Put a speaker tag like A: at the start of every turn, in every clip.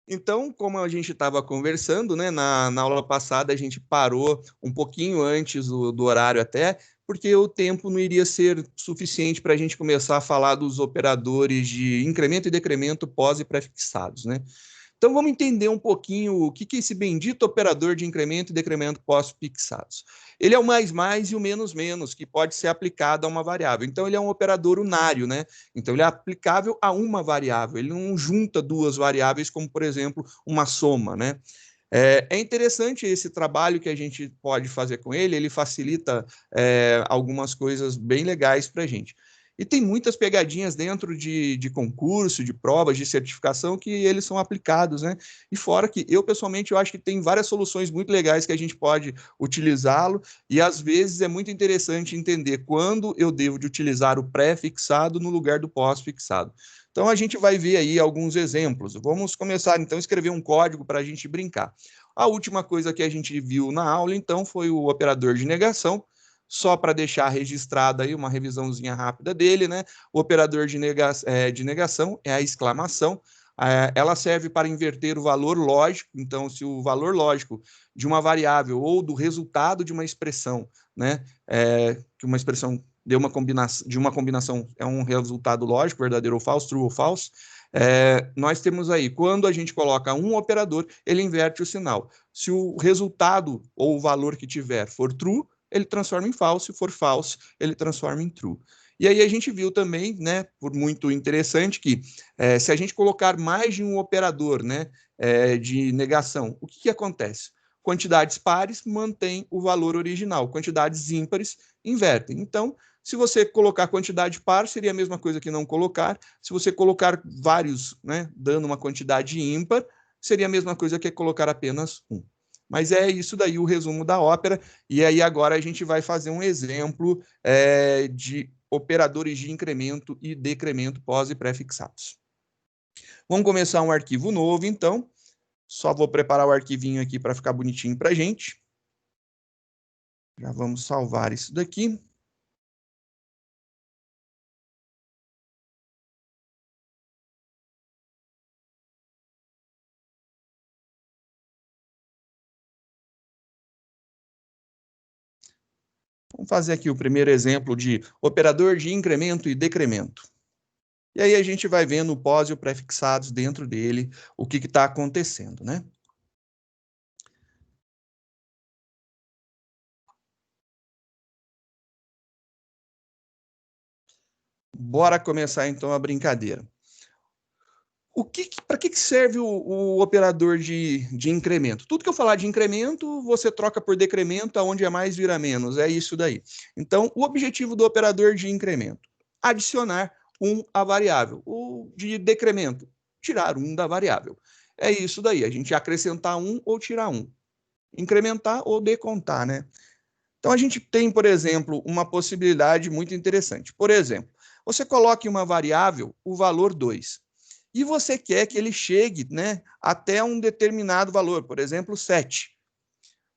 A: Então, como a gente estava conversando, né, na aula passada a gente parou um pouquinho antes do horário até, porque o tempo não iria ser suficiente para a gente começar a falar dos operadores de incremento e decremento pós e pré-fixados, né? Então vamos entender um pouquinho o que é esse bendito operador de incremento e decremento pós-fixados. Ele é o mais e o menos, que pode ser aplicado a uma variável. Então ele é um operador unário, né? Então ele é aplicável a uma variável, ele não junta duas variáveis, como por exemplo uma soma, né? É interessante esse trabalho que a gente pode fazer com ele, ele facilita algumas coisas bem legais para a gente. E tem muitas pegadinhas dentro de concurso, de provas, de certificação, que eles são aplicados, né? E fora que eu, pessoalmente, eu acho que tem várias soluções muito legais que a gente pode utilizá-lo, e às vezes é muito interessante entender quando eu devo de utilizar o pré-fixado no lugar do pós-fixado. Então, a gente vai ver aí alguns exemplos. Vamos começar, então, a escrever um código para a gente brincar. A última coisa que a gente viu na aula, então, foi o operador de negação, só para deixar registrada aí uma revisãozinha rápida dele, né? O operador de negação é a exclamação. Ela serve para inverter o valor lógico. Então, se o valor lógico de uma variável ou do resultado de uma expressão, né? Que uma expressão de uma combinação é um resultado lógico, verdadeiro ou falso, true ou false, nós temos aí, quando a gente coloca um operador, ele inverte o sinal. Se o resultado ou o valor que tiver for true, ele transforma em false, se for false, ele transforma em true. E aí a gente viu também, né, por muito interessante, que se a gente colocar mais de um operador, né, de negação, o que acontece? Quantidades pares mantêm o valor original, quantidades ímpares invertem. Então, se você colocar quantidade par, seria a mesma coisa que não colocar. Se você colocar vários, né, dando uma quantidade ímpar, seria a mesma coisa que colocar apenas um. Mas é isso daí o resumo da ópera. E aí agora a gente vai fazer um exemplo de operadores de incremento e decremento pós e pré-fixados. Vamos começar um arquivo novo, então. Só vou preparar o arquivinho aqui para ficar bonitinho para a gente. Já vamos salvar isso daqui. Vamos fazer aqui o primeiro exemplo de operador de incremento e decremento. E aí a gente vai vendo o pós e o pré-fixados dentro dele, o que está acontecendo, né? Bora começar então a brincadeira. Para que serve o operador de incremento? Tudo que eu falar de incremento, você troca por decremento, aonde é mais vira menos, é isso daí. Então, o objetivo do operador de incremento, adicionar um à variável. O de decremento, tirar um da variável. É isso daí, a gente acrescentar um ou tirar um. Incrementar ou decontar, né? Então, a gente tem, por exemplo, uma possibilidade muito interessante. Por exemplo, você coloca em uma variável o valor 2 e você quer que ele chegue, né, até um determinado valor, por exemplo, 7.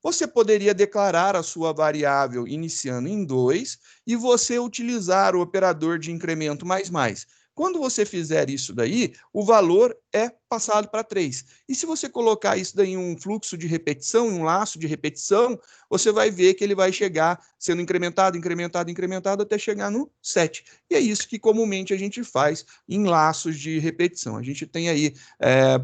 A: Você poderia declarar a sua variável iniciando em 2 e você utilizar o operador de incremento mais mais. Quando você fizer isso daí, o valor é passado para 3. E se você colocar isso daí em um fluxo de repetição, em um laço de repetição, você vai ver que ele vai chegar sendo incrementado, incrementado, incrementado até chegar no 7. E é isso que comumente a gente faz em laços de repetição. A gente tem aí,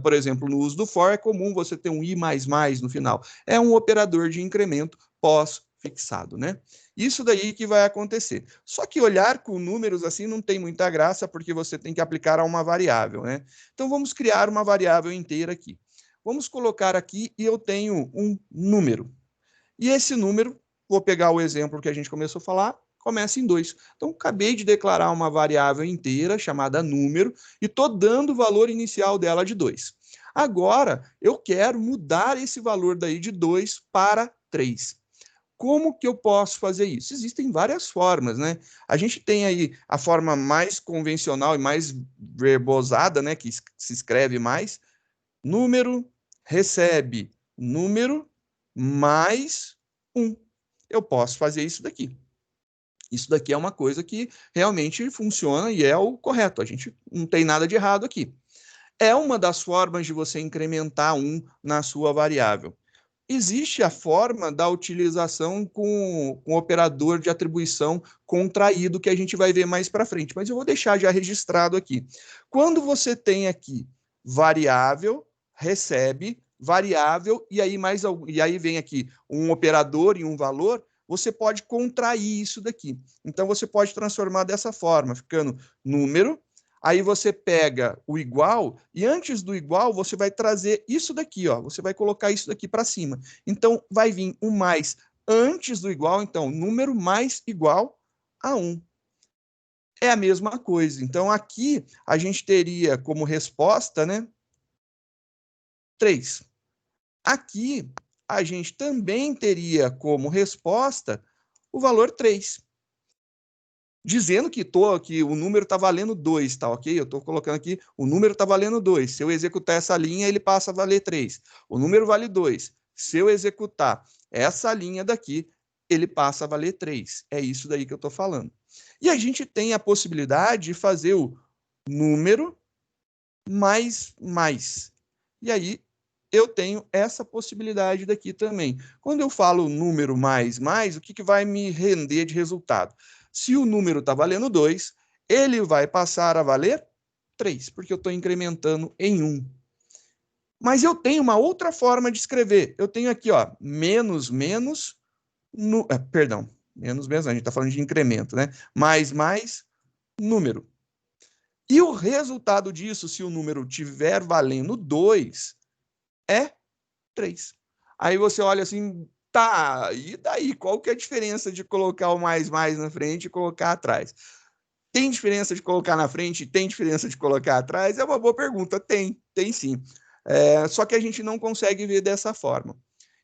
A: por exemplo, no uso do for, é comum você ter um i mais mais no final. É um operador de incremento pós-fixado, né? Isso daí que vai acontecer. Só que olhar com números assim não tem muita graça, porque você tem que aplicar a uma variável, né? Então vamos criar uma variável inteira aqui. Vamos colocar aqui e eu tenho um número. E esse número, vou pegar o exemplo que a gente começou a falar, começa em 2. Então, acabei de declarar uma variável inteira chamada número e estou dando o valor inicial dela de 2. Agora, eu quero mudar esse valor daí de 2 para 3. Como que eu posso fazer isso? Existem várias formas, né? A gente tem aí a forma mais convencional e mais verbosada, né, que se escreve mais, número recebe número mais 1. Eu posso fazer isso daqui. Isso daqui é uma coisa que realmente funciona e é o correto. A gente não tem nada de errado aqui. É uma das formas de você incrementar 1 na sua variável. Existe a forma da utilização com operador de atribuição contraído, que a gente vai ver mais para frente, mas eu vou deixar já registrado aqui. Quando você tem aqui variável, recebe, variável, e aí vem aqui um operador e um valor, você pode contrair isso daqui. Então, você pode transformar dessa forma, ficando número. Aí você pega o igual e antes do igual você vai trazer isso daqui, ó. Você vai colocar isso daqui para cima. Então vai vir o mais antes do igual, então número mais igual a 1. É a mesma coisa. Então aqui a gente teria como resposta, né, 3. Aqui a gente também teria como resposta o valor 3. Dizendo que o número está valendo 2, tá ok? Eu estou colocando aqui, o número está valendo 2. Se eu executar essa linha, ele passa a valer 3. O número vale 2. Se eu executar essa linha daqui, ele passa a valer 3. É isso daí que eu estou falando. E a gente tem a possibilidade de fazer o número mais. E aí, eu tenho essa possibilidade daqui também. Quando eu falo número mais, o que vai me render de resultado? Se o número está valendo 2, ele vai passar a valer 3, porque eu estou incrementando em 1. Mas eu tenho uma outra forma de escrever. Eu tenho aqui, ó, menos, perdão, menos, a gente está falando de incremento, né? Mais, número. E o resultado disso, se o número tiver valendo 2, é 3. Aí você olha assim, tá, e daí? Qual que é a diferença de colocar o mais na frente e colocar atrás? Tem diferença de colocar na frente? Tem diferença de colocar atrás? É uma boa pergunta. Tem sim. Só que a gente não consegue ver dessa forma.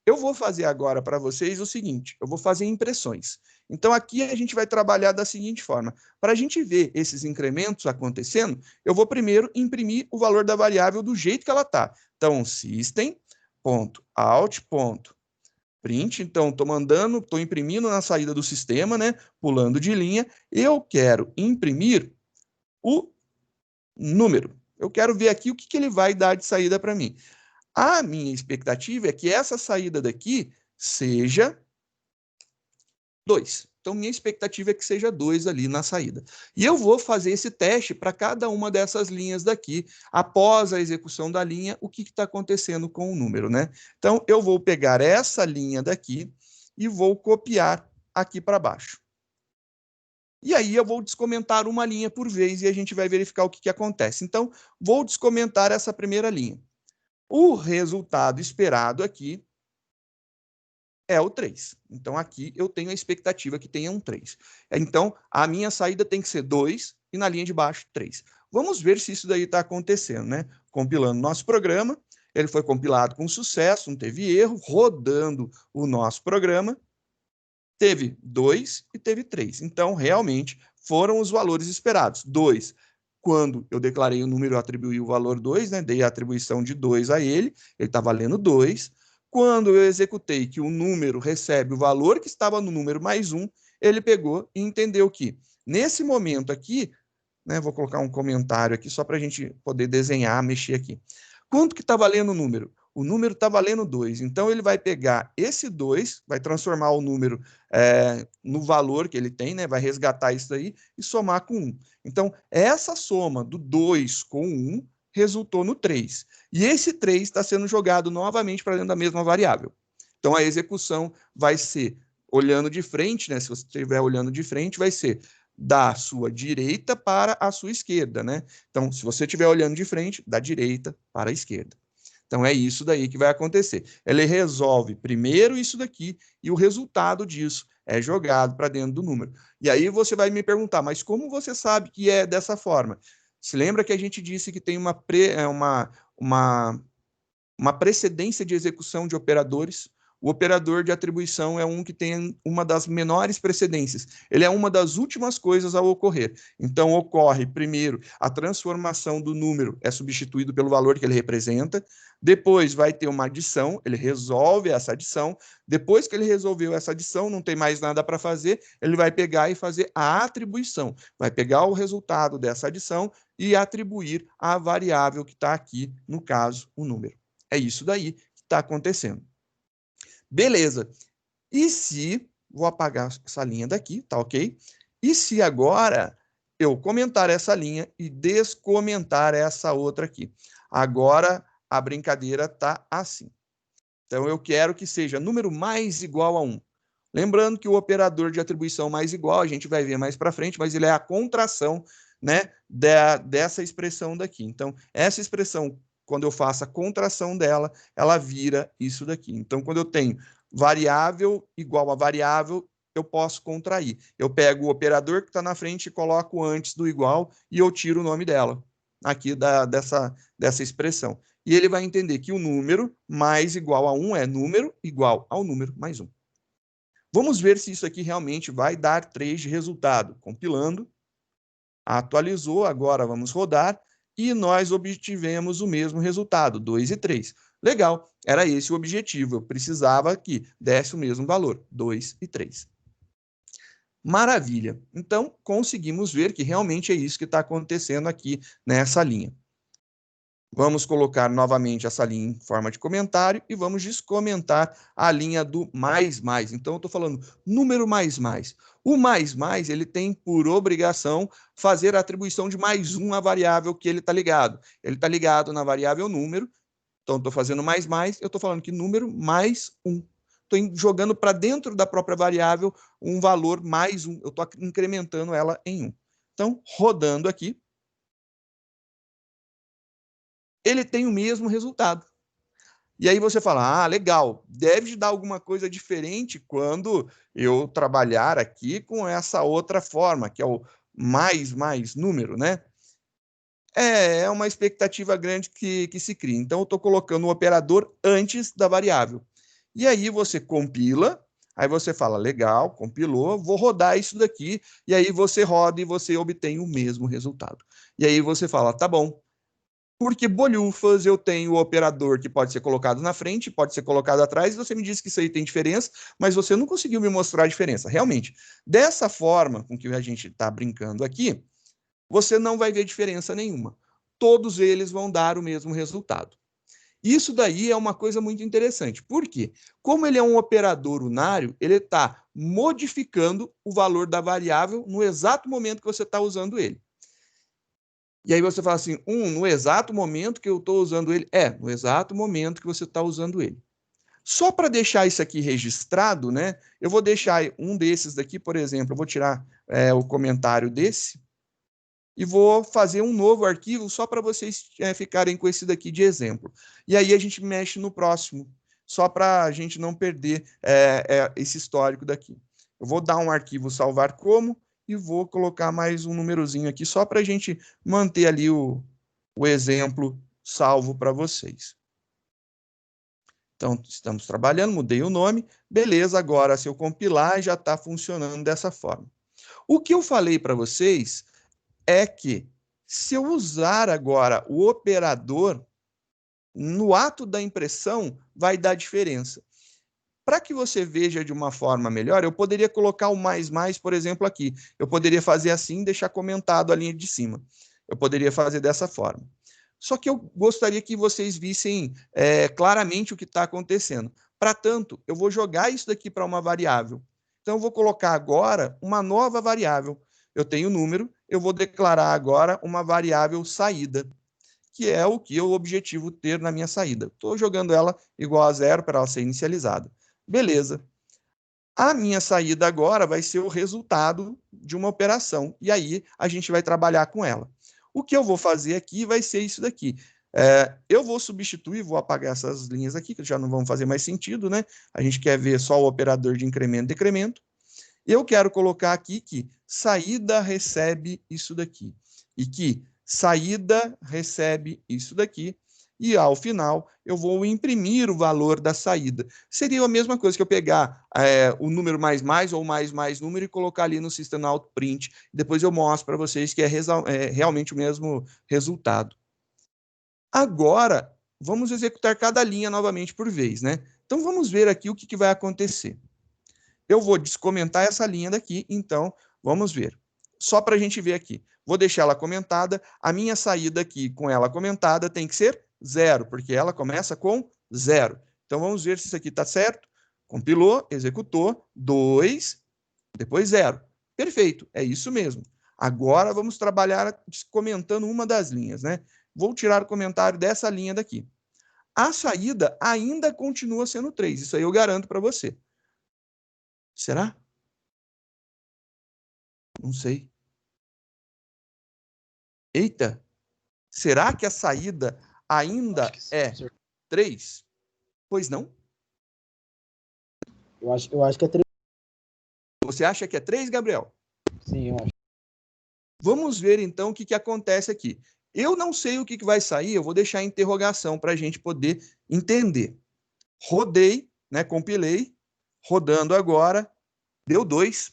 A: Eu vou fazer agora para vocês o seguinte, eu vou fazer impressões. Então, aqui a gente vai trabalhar da seguinte forma. Para a gente ver esses incrementos acontecendo, eu vou primeiro imprimir o valor da variável do jeito que ela está. Então, system.out.print. Então, estou imprimindo na saída do sistema, né? Pulando de linha. Eu quero imprimir o número. Eu quero ver aqui o que ele vai dar de saída para mim. A minha expectativa é que essa saída daqui seja 2. Então, minha expectativa é que seja 2 ali na saída. E eu vou fazer esse teste para cada uma dessas linhas daqui, após a execução da linha, o que está acontecendo com o número, né? Então, eu vou pegar essa linha daqui e vou copiar aqui para baixo. E aí eu vou descomentar uma linha por vez e a gente vai verificar o que acontece. Então, vou descomentar essa primeira linha. O resultado esperado aqui é o 3. Então, aqui eu tenho a expectativa que tenha um 3. Então, a minha saída tem que ser 2 e na linha de baixo, 3. Vamos ver se isso daí está acontecendo, né? Compilando nosso programa, ele foi compilado com sucesso, não teve erro, rodando o nosso programa, teve 2 e teve 3. Então, realmente, foram os valores esperados. 2, quando eu declarei o número, eu atribuí o valor 2, né? Dei a atribuição de 2 a ele está valendo 2. Quando eu executei que o número recebe o valor que estava no número mais 1, ele pegou e entendeu que, nesse momento aqui, né, vou colocar um comentário aqui só para a gente poder desenhar, mexer aqui. Quanto que está valendo o número? O número está valendo 2. Então, ele vai pegar esse 2, vai transformar o número no valor que ele tem, né? Vai resgatar isso daí e somar com 1. Então, essa soma do 2 com 1 resultou no 3. E esse 3 está sendo jogado novamente para dentro da mesma variável. Então, a execução vai ser, olhando de frente, né? Se você estiver olhando de frente, vai ser da sua direita para a sua esquerda, né? Então, se você estiver olhando de frente, da direita para a esquerda. Então, é isso daí que vai acontecer. Ele resolve primeiro isso daqui e o resultado disso é jogado para dentro do número. E aí você vai me perguntar, mas como você sabe que é dessa forma? Se lembra que a gente disse que tem uma precedência de execução de operadores? O operador de atribuição é um que tem uma das menores precedências. Ele é uma das últimas coisas a ocorrer. Então, ocorre, primeiro, a transformação do número é substituído pelo valor que ele representa. Depois vai ter uma adição, ele resolve essa adição. Depois que ele resolveu essa adição, não tem mais nada para fazer, ele vai pegar e fazer a atribuição. Vai pegar o resultado dessa adição e atribuir à variável que está aqui, no caso, o número. É isso daí que está acontecendo. Beleza. E se, vou apagar essa linha daqui, tá ok? E se agora eu comentar essa linha e descomentar essa outra aqui? Agora a brincadeira tá assim. Então eu quero que seja número mais igual a 1. Lembrando que o operador de atribuição mais igual, a gente vai ver mais para frente, mas ele é a contração, né, dessa expressão daqui. Então, essa expressão, quando eu faço a contração dela, ela vira isso daqui. Então, quando eu tenho variável igual a variável, eu posso contrair. Eu pego o operador que está na frente e coloco antes do igual e eu tiro o nome dela, aqui dessa expressão. E ele vai entender que o número mais igual a 1 é número igual ao número mais 1. Vamos ver se isso aqui realmente vai dar 3 de resultado. Compilando, atualizou, agora vamos rodar, e nós obtivemos o mesmo resultado, 2 e 3. Legal, era esse o objetivo, eu precisava que desse o mesmo valor, 2 e 3. Maravilha, então conseguimos ver que realmente é isso que está acontecendo aqui nessa linha. Vamos colocar novamente essa linha em forma de comentário e vamos descomentar a linha do mais mais. Então, eu estou falando número mais mais. O mais mais, ele tem por obrigação fazer a atribuição de mais um à variável que ele está ligado. Ele está ligado na variável número, então estou fazendo mais mais, eu estou falando que número mais 1. Estou jogando para dentro da própria variável um valor mais 1. Eu estou incrementando ela em 1. Então, rodando aqui, ele tem o mesmo resultado. E aí você fala, legal, deve dar alguma coisa diferente quando eu trabalhar aqui com essa outra forma, que é o mais número, né? É uma expectativa grande que se cria. Então, eu estou colocando o operador antes da variável. E aí você compila, aí você fala, legal, compilou, vou rodar isso daqui, e aí você roda e você obtém o mesmo resultado. E aí você fala, tá bom, porque bolhufas eu tenho o operador que pode ser colocado na frente, pode ser colocado atrás, e você me disse que isso aí tem diferença, mas você não conseguiu me mostrar a diferença. Realmente, dessa forma com que a gente está brincando aqui, você não vai ver diferença nenhuma. Todos eles vão dar o mesmo resultado. Isso daí é uma coisa muito interessante. Por quê? Como ele é um operador unário, ele está modificando o valor da variável no exato momento que você está usando ele. E aí você fala assim, no exato momento que eu estou usando ele. No exato momento que você está usando ele. Só para deixar isso aqui registrado, né? Eu vou deixar um desses daqui, por exemplo, eu vou tirar o comentário desse e vou fazer um novo arquivo só para vocês ficarem com esse daqui de exemplo. E aí a gente mexe no próximo, só para a gente não perder esse histórico daqui. Eu vou dar um arquivo salvar como e vou colocar mais um númerozinho aqui, só para a gente manter ali o exemplo salvo para vocês. Então, estamos trabalhando, mudei o nome, beleza, agora se eu compilar já está funcionando dessa forma. O que eu falei para vocês é que se eu usar agora o operador, no ato da impressão vai dar diferença. Para que você veja de uma forma melhor, eu poderia colocar o mais, por exemplo, aqui. Eu poderia fazer assim e deixar comentado a linha de cima. Eu poderia fazer dessa forma. Só que eu gostaria que vocês vissem claramente o que está acontecendo. Para tanto, eu vou jogar isso daqui para uma variável. Então, eu vou colocar agora uma nova variável. Eu tenho o número, eu vou declarar agora uma variável saída, que é o que eu objetivo ter na minha saída. Estou jogando ela igual a 0 para ela ser inicializada. Beleza. A minha saída agora vai ser o resultado de uma operação. E aí a gente vai trabalhar com ela. O que eu vou fazer aqui vai ser isso daqui. Eu vou substituir, vou apagar essas linhas aqui, que já não vão fazer mais sentido, né? A gente quer ver só o operador de incremento e decremento. Eu quero colocar aqui que saída recebe isso daqui. E que saída recebe isso daqui. e ao final eu vou imprimir o valor da saída. Seria a mesma coisa que eu pegar o número mais ou mais número e colocar ali no System Out Print. Depois eu mostro para vocês que é realmente o mesmo resultado. Agora, vamos executar cada linha novamente por vez, né? Então, vamos ver aqui o que vai acontecer. Eu vou descomentar essa linha daqui, então, vamos ver. Só para a gente ver aqui. Vou deixar ela comentada. A minha saída aqui com ela comentada tem que ser 0, porque ela começa com 0. Então, vamos ver se isso aqui está certo. Compilou, executou, 2, depois 0. Perfeito, é isso mesmo. Agora, vamos trabalhar descomentando uma das linhas, né? Vou tirar o comentário dessa linha daqui. A saída ainda continua sendo 3. Isso aí eu garanto para você. Será? Não sei. Eita! Será que a saída ainda é 3? Pois não?
B: Eu acho que é 3.
A: Você acha que é 3, Gabriel?
B: Sim, eu acho.
A: Vamos ver, então, o que acontece aqui. Eu não sei o que vai sair, eu vou deixar a interrogação para a gente poder entender. Rodei, né, compilei, rodando agora, deu 2.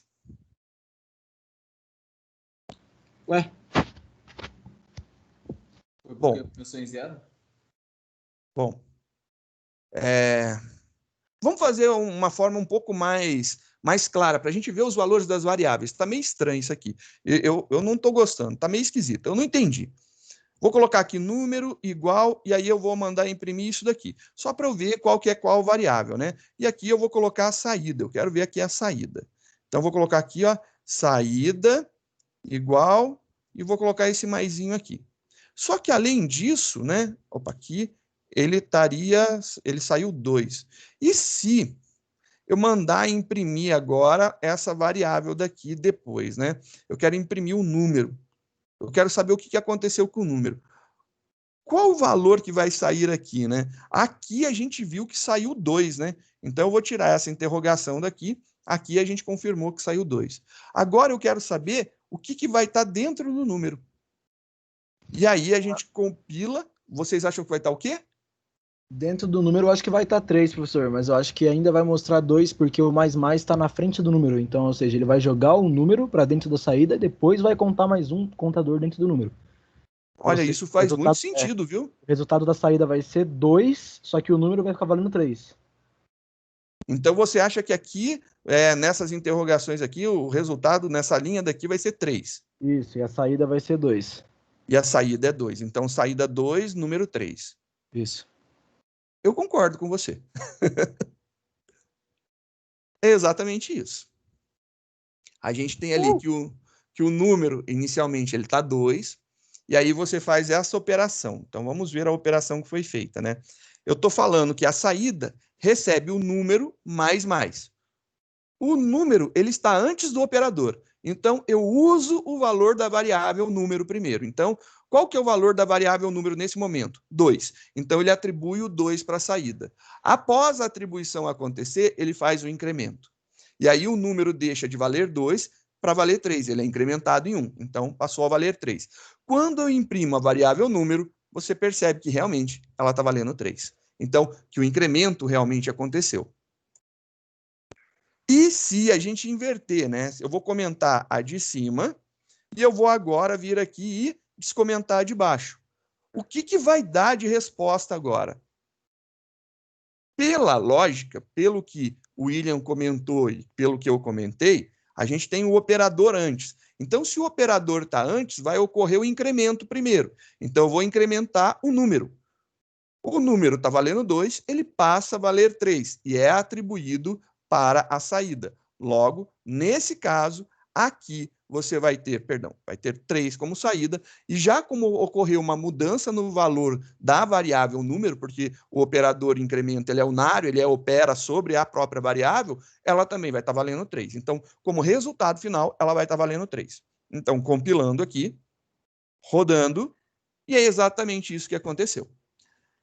B: Ué?
C: Foi porque
A: Bom.
C: começou em 0?
A: Bom, vamos fazer uma forma um pouco mais clara, para a gente ver os valores das variáveis. Está meio estranho isso aqui. Eu não estou gostando, está meio esquisito. Eu não entendi. Vou colocar aqui número igual, e aí eu vou mandar imprimir isso daqui. Só para eu ver qual que é qual variável, né? E aqui eu vou colocar a saída. Eu quero ver aqui a saída. Então, vou colocar aqui, ó, saída igual, e vou colocar esse maisinho aqui. Só que, além disso, né? Opa, aqui, ele saiu 2. E se eu mandar imprimir agora essa variável daqui depois, né? Eu quero imprimir um número. Eu quero saber o que aconteceu com o número. Qual o valor que vai sair aqui, né? Aqui a gente viu que saiu 2, né? Então eu vou tirar essa interrogação daqui. Aqui a gente confirmou que saiu 2. Agora eu quero saber o que vai estar dentro do número. E aí a gente compila. Vocês acham que vai estar o quê?
B: Dentro do número eu acho que vai estar 3, professor, mas eu acho que ainda vai mostrar 2 porque o mais está na frente do número. Então, ou seja, ele vai jogar o número para dentro da saída e depois vai contar mais um contador dentro do número.
A: Olha, isso faz muito sentido, viu?
B: O resultado da saída vai ser 2, só que o número vai ficar valendo 3.
A: Então você acha que aqui, nessas interrogações aqui, o resultado nessa linha daqui vai ser 3.
B: Isso, e a saída vai ser 2.
A: E a saída é 2. Então, saída 2, número 3.
B: Isso.
A: Eu concordo com você. É exatamente isso. A gente tem ali que o número, inicialmente, ele está 2, e aí você faz essa operação. Então, vamos ver a operação que foi feita, né? Eu estou falando que a saída recebe o número mais. O número, ele está antes do operador. Então, eu uso o valor da variável número primeiro. Então, qual que é o valor da variável número nesse momento? 2. Então, ele atribui o 2 para a saída. Após a atribuição acontecer, ele faz o incremento. E aí, o número deixa de valer 2 para valer 3. Ele é incrementado em 1. Então, passou a valer 3. Quando eu imprimo a variável número, você percebe que realmente ela está valendo 3. Então, que o incremento realmente aconteceu. E se a gente inverter, né? Eu vou comentar a de cima e eu vou agora vir aqui e descomentar a de baixo. O que vai dar de resposta agora? Pela lógica, pelo que o William comentou e pelo que eu comentei, a gente tem o operador antes. Então, se o operador está antes, vai ocorrer o incremento primeiro. Então, eu vou incrementar o número. O número está valendo 2, ele passa a valer 3 e é atribuído para a saída. Logo, nesse caso, aqui você vai ter 3 como saída, e já como ocorreu uma mudança no valor da variável número, porque o operador incremento ele é unário, ele opera sobre a própria variável, ela também vai estar valendo 3. Então, como resultado final, ela vai estar valendo 3. Então, compilando aqui, rodando, e é exatamente isso que aconteceu.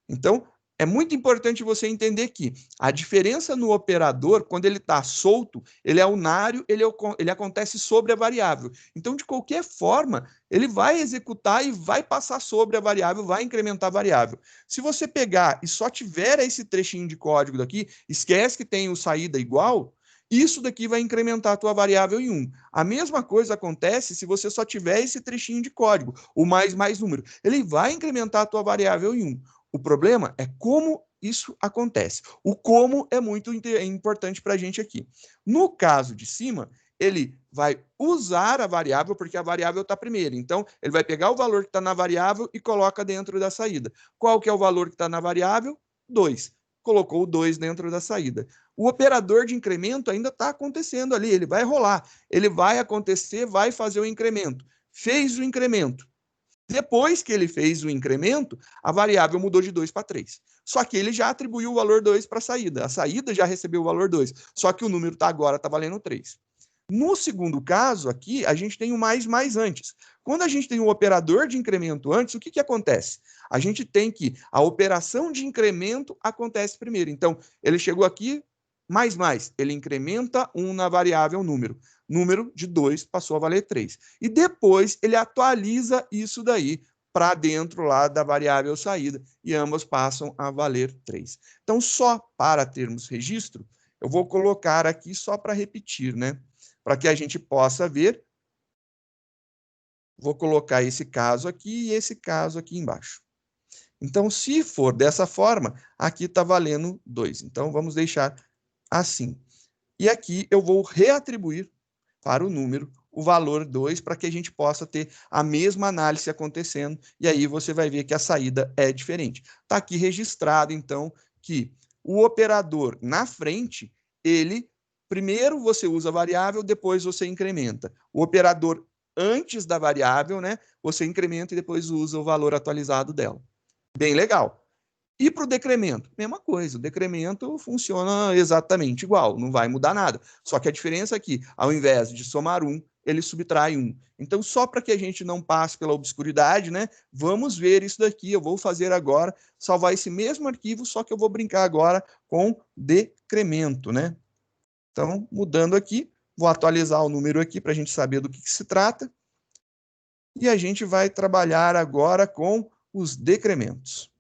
A: Então, É muito importante você entender que a diferença no operador, quando ele está solto, ele é unário, ele acontece sobre a variável. Então, de qualquer forma, ele vai executar e vai passar sobre a variável, vai incrementar a variável. Se você pegar e só tiver esse trechinho de código daqui, esquece que tem o saída igual, isso daqui vai incrementar a tua variável em 1. A mesma coisa acontece se você só tiver esse trechinho de código, o mais número. Ele vai incrementar a tua variável em 1. O problema é como isso acontece. O como é muito importante para a gente aqui. No caso de cima, ele vai usar a variável, porque a variável está primeiro. Então, ele vai pegar o valor que está na variável e coloca dentro da saída. Qual que é o valor que está na variável? 2. Colocou o 2 dentro da saída. O operador de incremento ainda está acontecendo ali, ele vai rolar. Ele vai acontecer, vai fazer o incremento. Fez o incremento. Depois que ele fez o incremento, a variável mudou de 2 para 3. Só que ele já atribuiu o valor 2 para a saída. A saída já recebeu o valor 2. Só que o número agora está valendo 3. No segundo caso, aqui, a gente tem o mais antes. Quando a gente tem um operador de incremento antes, o que acontece? A gente tem que a operação de incremento acontece primeiro. Então, ele chegou aqui, mais, ele incrementa 1 na variável número. Número de 2 passou a valer 3. E depois ele atualiza isso daí para dentro lá da variável saída, e ambas passam a valer 3. Então, só para termos registro, eu vou colocar aqui só para repetir, né? Para que a gente possa ver. Vou colocar esse caso aqui e esse caso aqui embaixo. Então, se for dessa forma, aqui está valendo 2. Então, vamos deixar assim. E aqui eu vou reatribuir para o número o valor 2 para que a gente possa ter a mesma análise acontecendo. E aí você vai ver que a saída é diferente. Está aqui registrado, então, que o operador na frente, ele primeiro você usa a variável, depois você incrementa. O operador antes da variável, né, você incrementa e depois usa o valor atualizado dela. Bem legal. E para o decremento? Mesma coisa, o decremento funciona exatamente igual, não vai mudar nada. Só que a diferença é que, ao invés de somar 1, ele subtrai 1. Então, só para que a gente não passe pela obscuridade, né, vamos ver isso daqui. Eu vou fazer agora, salvar esse mesmo arquivo, só que eu vou brincar agora com decremento, né? Então, mudando aqui, vou atualizar o número aqui para a gente saber do que se trata. E a gente vai trabalhar agora com os decrementos.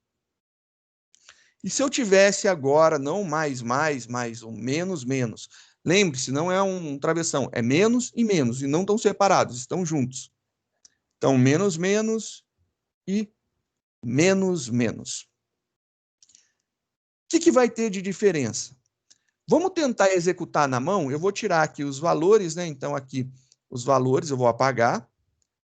A: E se eu tivesse agora não mais ou menos, lembre-se, não é um travessão, é menos, e não estão separados, estão juntos. Então, menos e menos. O que vai ter de diferença? Vamos tentar executar na mão? Eu vou tirar aqui os valores, né? Então, aqui os valores eu vou apagar.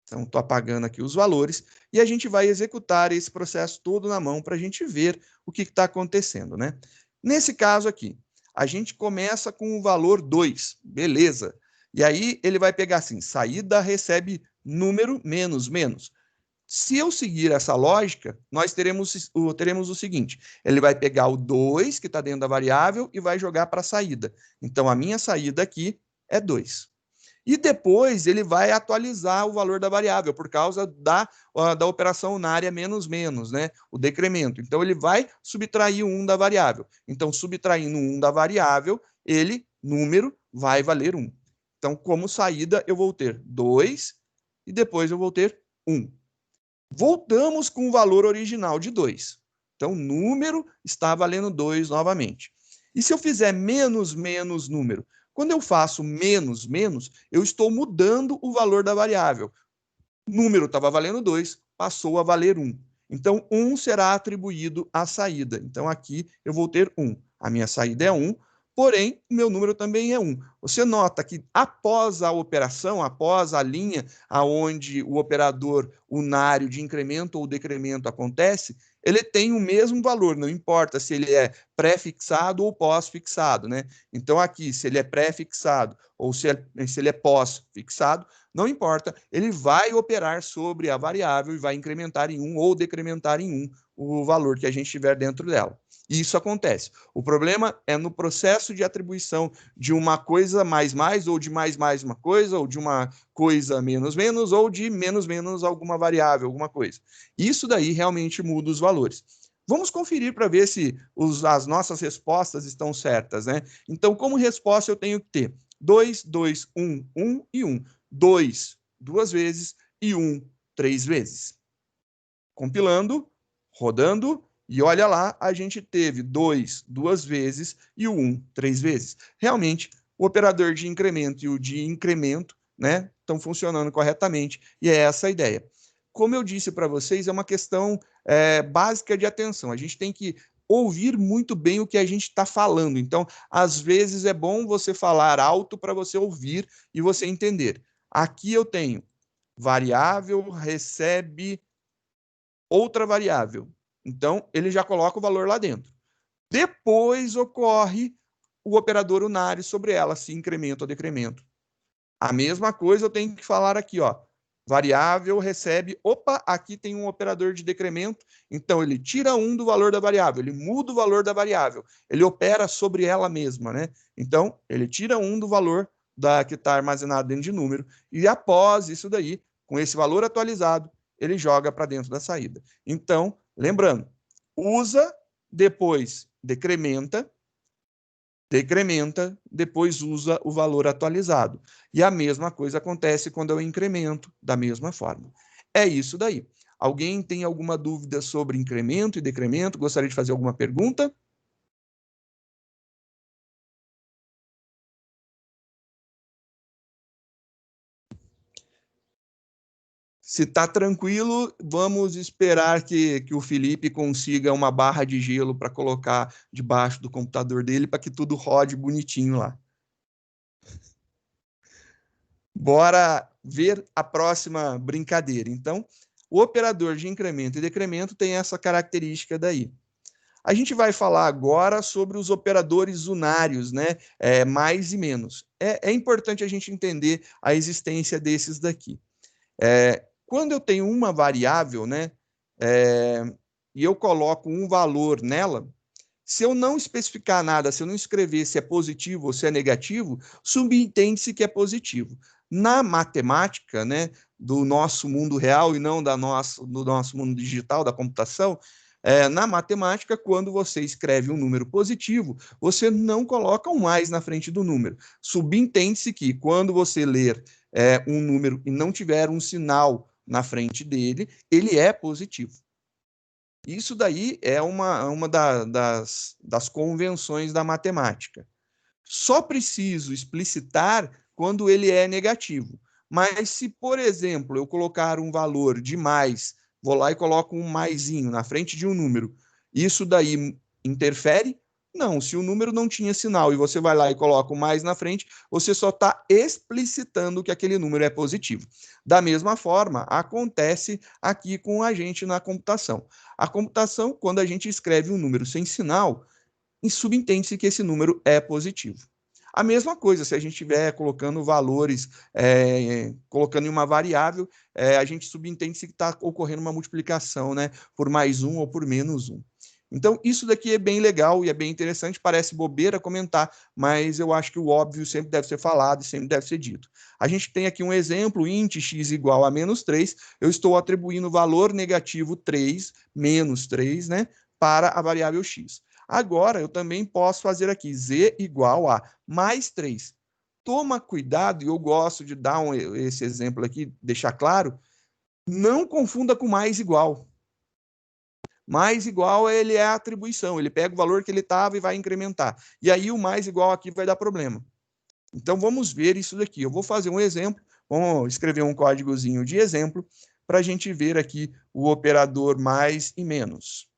A: Então, estou apagando aqui os valores e a gente vai executar esse processo todo na mão para a gente ver o que está acontecendo, né? Nesse caso aqui, a gente começa com o valor 2, beleza. E aí ele vai pegar assim, saída recebe número menos. Se eu seguir essa lógica, nós teremos o seguinte, ele vai pegar o 2, que está dentro da variável, e vai jogar para a saída. Então, a minha saída aqui é 2. E depois ele vai atualizar o valor da variável por causa da operação unária menos, né? O decremento. Então, ele vai subtrair 1 da variável. Então, subtraindo 1 da variável, ele, número, vai valer 1. Então, como saída, eu vou ter 2 e depois eu vou ter 1. Voltamos com o valor original de 2. Então, número está valendo 2 novamente. E se eu fizer menos número? Quando eu faço menos, eu estou mudando o valor da variável. Número estava valendo 2, passou a valer 1. Então, 1 será atribuído à saída. Então, aqui eu vou ter 1. A minha saída é 1, porém, o meu número também é 1. Você nota que após a operação, após a linha aonde o operador unário de incremento ou decremento acontece, ele tem o mesmo valor, não importa se ele é pré-fixado ou pós-fixado, né? Então, aqui, se ele é pré-fixado ou se ele é pós-fixado, não importa, ele vai operar sobre a variável e vai incrementar em 1 ou decrementar em 1 o valor que a gente tiver dentro dela. E isso acontece. O problema é no processo de atribuição de uma coisa mais, ou de mais uma coisa, ou de uma coisa menos, ou de menos alguma variável, alguma coisa. Isso daí realmente muda os valores. Vamos conferir para ver se as nossas respostas estão certas, né? Então, como resposta, eu tenho que ter 2, 2, 1, 1 e 1. 2, 2 vezes e 1, 3 vezes. Compilando, rodando, e olha lá, a gente teve 2, 2 vezes e o 1, 3 vezes. Realmente, o operador de incremento e o de incremento, né, estão funcionando corretamente, e é essa a ideia. Como eu disse para vocês, é uma questão básica de atenção. A gente tem que ouvir muito bem o que a gente está falando. Então, às vezes é bom você falar alto para você ouvir e você entender. Aqui eu tenho variável recebe outra variável. Então, ele já coloca o valor lá dentro. Depois ocorre o operador unário sobre ela, se incremento ou decremento. A mesma coisa eu tenho que falar aqui, ó. Variável recebe, opa, aqui tem um operador de decremento, então ele tira 1 do valor da variável, ele muda o valor da variável, ele opera sobre ela mesma, né? Então, ele tira 1 do valor que está armazenado dentro de número, e após isso daí, com esse valor atualizado, ele joga para dentro da saída. Então, lembrando, usa, depois decrementa, depois usa o valor atualizado. E a mesma coisa acontece quando eu incremento, da mesma forma. É isso daí. Alguém tem alguma dúvida sobre incremento e decremento? Gostaria de fazer alguma pergunta? Se está tranquilo, vamos esperar que o Felipe consiga uma barra de gelo para colocar debaixo do computador dele para que tudo rode bonitinho lá. Bora ver a próxima brincadeira. Então, o operador de incremento e decremento tem essa característica daí. A gente vai falar agora sobre os operadores unários, né? Mais e menos. É importante a gente entender a existência desses daqui. Quando eu tenho uma variável, né? E eu coloco um valor nela, se eu não especificar nada, se eu não escrever se é positivo ou se é negativo, subentende-se que é positivo. Na matemática, né, do nosso mundo real e não do nosso mundo digital, da computação, na matemática, quando você escreve um número positivo, você não coloca um mais na frente do número. Subentende-se que quando você ler um número e não tiver um sinal na frente dele, ele é positivo. Isso daí é uma das convenções da matemática. Só preciso explicitar quando ele é negativo. Mas se, por exemplo, eu colocar um valor de mais, vou lá e coloco um maisinho na frente de um número, isso daí interfere? Não, se o número não tinha sinal e você vai lá e coloca o mais na frente, você só está explicitando que aquele número é positivo. Da mesma forma, acontece aqui com a gente na computação. A computação, quando a gente escreve um número sem sinal, subentende-se que esse número é positivo. A mesma coisa, se a gente estiver colocando valores, colocando em uma variável, a gente subentende-se que está ocorrendo uma multiplicação, né, por mais um ou por menos um. Então, isso daqui é bem legal e é bem interessante, parece bobeira comentar, mas eu acho que o óbvio sempre deve ser falado e sempre deve ser dito. A gente tem aqui um exemplo, int x igual a menos 3, eu estou atribuindo o valor negativo 3, menos 3, né, para a variável x. Agora, eu também posso fazer aqui z igual a mais 3. Toma cuidado, e eu gosto de dar esse exemplo aqui, deixar claro, não confunda com mais igual. Mais igual, ele é a atribuição, ele pega o valor que ele estava e vai incrementar. E aí o mais igual aqui vai dar problema. Então, vamos ver isso daqui. Eu vou fazer um exemplo, vamos escrever um códigozinho de exemplo, para a gente ver aqui o operador mais e menos.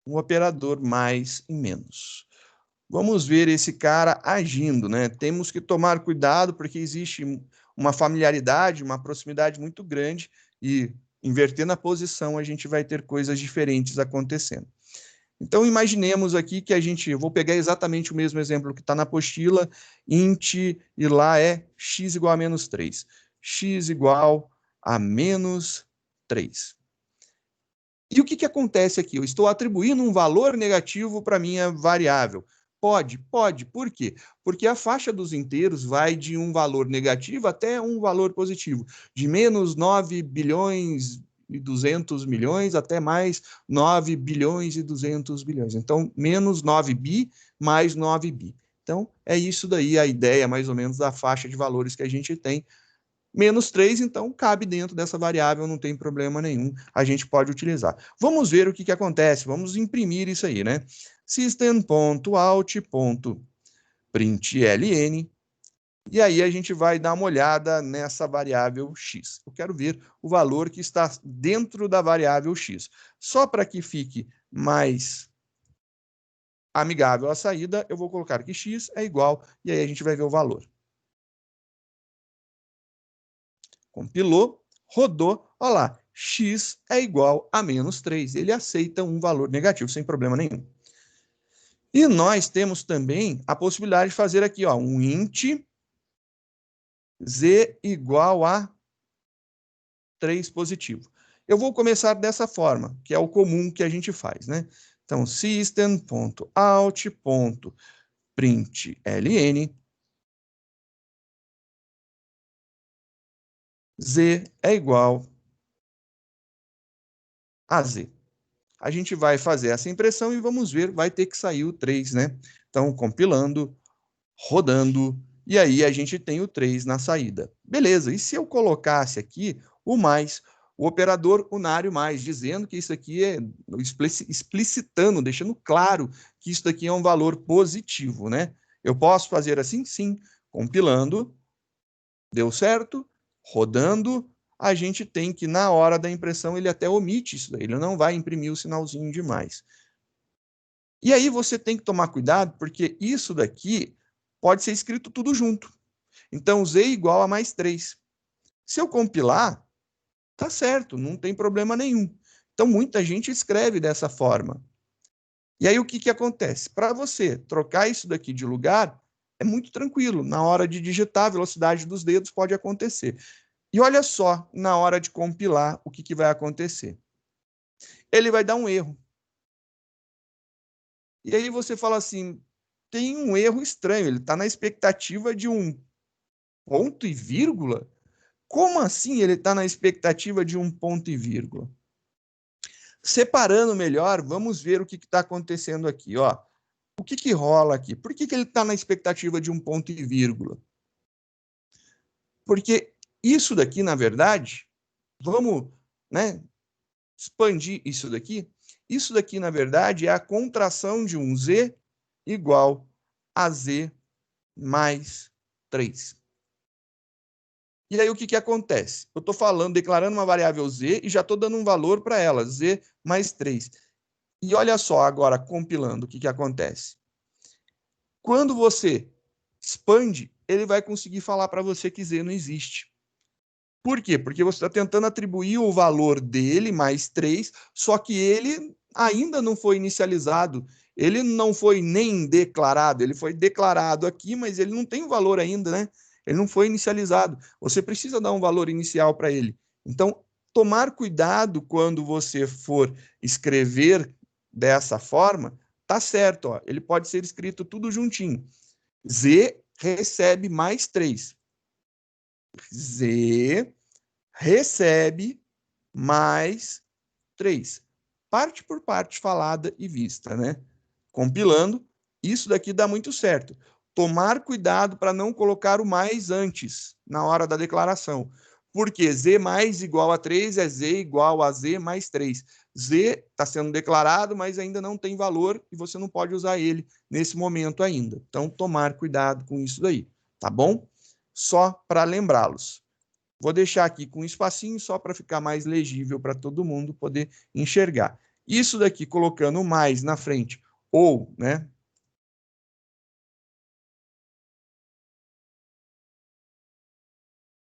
A: Um operador mais e menos. Vamos ver esse cara agindo, né? Temos que tomar cuidado porque existe uma familiaridade, uma proximidade muito grande e invertendo a posição a gente vai ter coisas diferentes acontecendo. Então imaginemos aqui que eu vou pegar exatamente o mesmo exemplo que está na apostila, int, e lá é x igual a menos 3. X igual a menos 3. E o que acontece aqui? Eu estou atribuindo um valor negativo para a minha variável. Pode. Por quê? Porque a faixa dos inteiros vai de um valor negativo até um valor positivo. De menos 9 bilhões e 200 milhões até mais 9 bilhões e 200 bilhões. Então, menos 9 bi mais 9 bi. Então, é isso daí a ideia, mais ou menos, da faixa de valores que a gente tem. Menos 3, então, cabe dentro dessa variável, não tem problema nenhum, a gente pode utilizar. Vamos ver o que acontece, vamos imprimir isso aí, né? System.out.println, e aí a gente vai dar uma olhada nessa variável x. Eu quero ver o valor que está dentro da variável x. Só para que fique mais amigável à saída, eu vou colocar que x é igual, e aí a gente vai ver o valor. Compilou, rodou, olha lá, x é igual a menos 3. Ele aceita um valor negativo sem problema nenhum. E nós temos também a possibilidade de fazer aqui, ó, um int z igual a 3 positivo. Eu vou começar dessa forma, que é o comum que a gente faz, né? Então, system.out.println z é igual a z. A gente vai fazer essa impressão e vamos ver, vai ter que sair o 3, né? Então, compilando, rodando, e aí a gente tem o 3 na saída. Beleza, e se eu colocasse aqui o mais, o operador unário mais, dizendo que isso aqui é explicitando, deixando claro que isso aqui é um valor positivo, né? Eu posso fazer assim? Sim. Compilando, deu certo, rodando, a gente tem que, na hora da impressão, ele até omite isso daí, ele não vai imprimir o sinalzinho de mais. E aí você tem que tomar cuidado, porque isso daqui pode ser escrito tudo junto. Então, z igual a mais 3. Se eu compilar, tá certo, não tem problema nenhum. Então, muita gente escreve dessa forma. E aí, o que acontece? Para você trocar isso daqui de lugar, é muito tranquilo. Na hora de digitar, a velocidade dos dedos pode acontecer. E olha só, na hora de compilar, o que vai acontecer? Ele vai dar um erro. E aí você fala assim, tem um erro estranho, ele está na expectativa de um ponto e vírgula? Como assim ele está na expectativa de um ponto e vírgula? Separando melhor, vamos ver o que está acontecendo aqui. Ó. O que rola aqui? Por que ele está na expectativa de um ponto e vírgula? Porque isso daqui, na verdade, vamos, né, expandir isso daqui. Isso daqui, na verdade, é a contração de um z igual a z mais 3. E aí o que acontece? Eu estou falando, declarando uma variável z e já estou dando um valor para ela, z mais 3. E olha só agora, compilando, o que acontece? Quando você expande, ele vai conseguir falar para você que z não existe. Por quê? Porque você está tentando atribuir o valor dele, mais 3, só que ele ainda não foi inicializado. Ele não foi nem declarado. Ele foi declarado aqui, mas ele não tem o valor ainda, né? Ele não foi inicializado. Você precisa dar um valor inicial para ele. Então, tomar cuidado quando você for escrever dessa forma, tá certo. Ó. Ele pode ser escrito tudo juntinho. Z recebe mais 3. Z recebe mais 3. Parte por parte, falada e vista, né? Compilando, isso daqui dá muito certo. Tomar cuidado para não colocar o mais antes, na hora da declaração. Porque z mais igual a 3 é z igual a z mais 3. Z está sendo declarado, mas ainda não tem valor e você não pode usar ele nesse momento ainda. Então, tomar cuidado com isso daí, tá bom? Só para lembrá-los. Vou deixar aqui com um espacinho só para ficar mais legível para todo mundo poder enxergar. Isso daqui, colocando mais na frente, ou, né?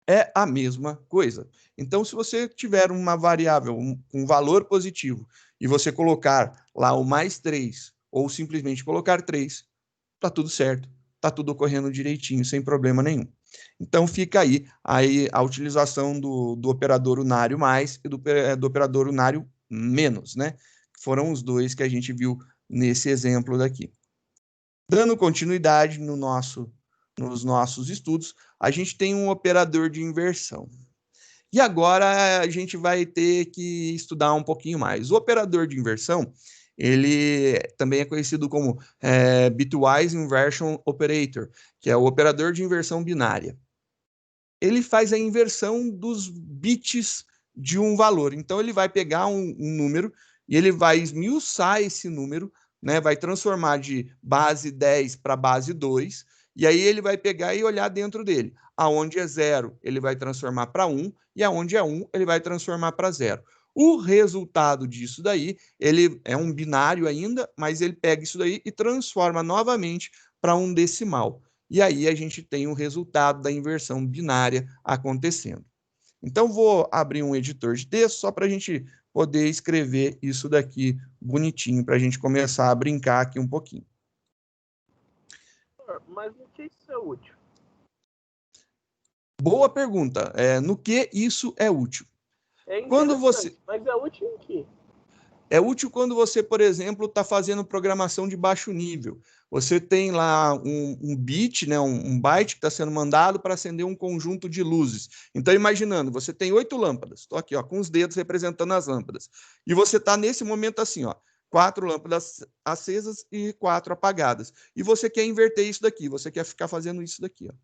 A: É a mesma coisa. Então, se você tiver uma variável, um valor positivo, e você colocar lá o mais 3, ou simplesmente colocar 3, tá tudo certo. Tá tudo ocorrendo direitinho, sem problema nenhum. Então, fica aí a utilização do operador unário mais e do operador unário menos, né? Foram os dois que a gente viu nesse exemplo daqui. Dando continuidade nos nossos estudos, a gente tem um operador de inversão. E agora a gente vai ter que estudar um pouquinho mais. O operador de inversão, ele também é conhecido como Bitwise Inversion Operator, que é o operador de inversão binária. Ele faz a inversão dos bits de um valor. Então, ele vai pegar um número e ele vai esmiuçar esse número, né, vai transformar de base 10 para base 2, e aí ele vai pegar e olhar dentro dele. Aonde é 0, ele vai transformar para 1, e aonde é 1, ele vai transformar para 0. O resultado disso daí, ele é um binário ainda, mas ele pega isso daí e transforma novamente para um decimal. E aí a gente tem o resultado da inversão binária acontecendo. Então, vou abrir um editor de texto só para a gente poder escrever isso daqui bonitinho, para a gente começar a brincar aqui um pouquinho.
C: Mas no que isso é útil?
A: Boa pergunta. No que isso é útil?
C: Quando você... Mas é útil em quê?
A: É útil quando você, por exemplo, está fazendo programação de baixo nível. Você tem lá um bit, né, um byte que está sendo mandado para acender um conjunto de luzes. Então, imaginando, você tem 8 lâmpadas. Estou aqui, ó, com os dedos representando as lâmpadas. E você está nesse momento assim, ó, 4 lâmpadas acesas e 4 apagadas. E você quer inverter isso daqui, você quer ficar fazendo isso daqui, ó.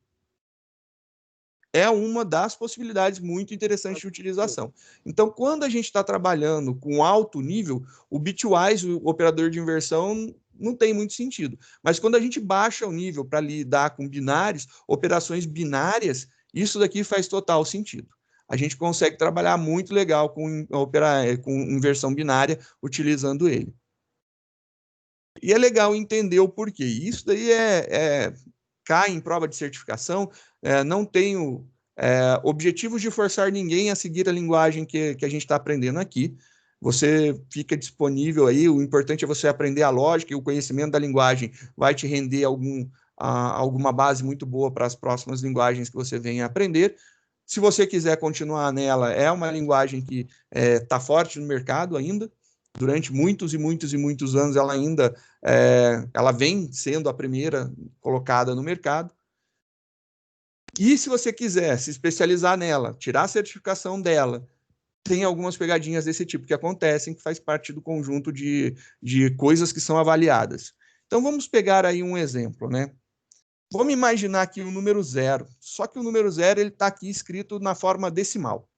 A: É uma das possibilidades muito interessantes de utilização. Então, quando a gente está trabalhando com alto nível, o bitwise, o operador de inversão, não tem muito sentido. Mas quando a gente baixa o nível para lidar com binários, operações binárias, isso daqui faz total sentido. A gente consegue trabalhar muito legal com inversão binária utilizando ele. E é legal entender o porquê. Isso daí cai em prova de certificação, não tenho objetivos de forçar ninguém a seguir a linguagem que a gente está aprendendo aqui. Você fica disponível aí, o importante é você aprender a lógica e o conhecimento da linguagem vai te render alguma base muito boa para as próximas linguagens que você venha aprender. Se você quiser continuar nela, é uma linguagem que está forte no mercado ainda. Durante muitos e muitos e muitos anos, ela vem sendo a primeira colocada no mercado. E se você quiser se especializar nela, tirar a certificação dela, tem algumas pegadinhas desse tipo que acontecem, que faz parte do conjunto de coisas que são avaliadas. Então, vamos pegar aí um exemplo, né? Vamos imaginar aqui o número 0, só que o número 0 está aqui escrito na forma decimal.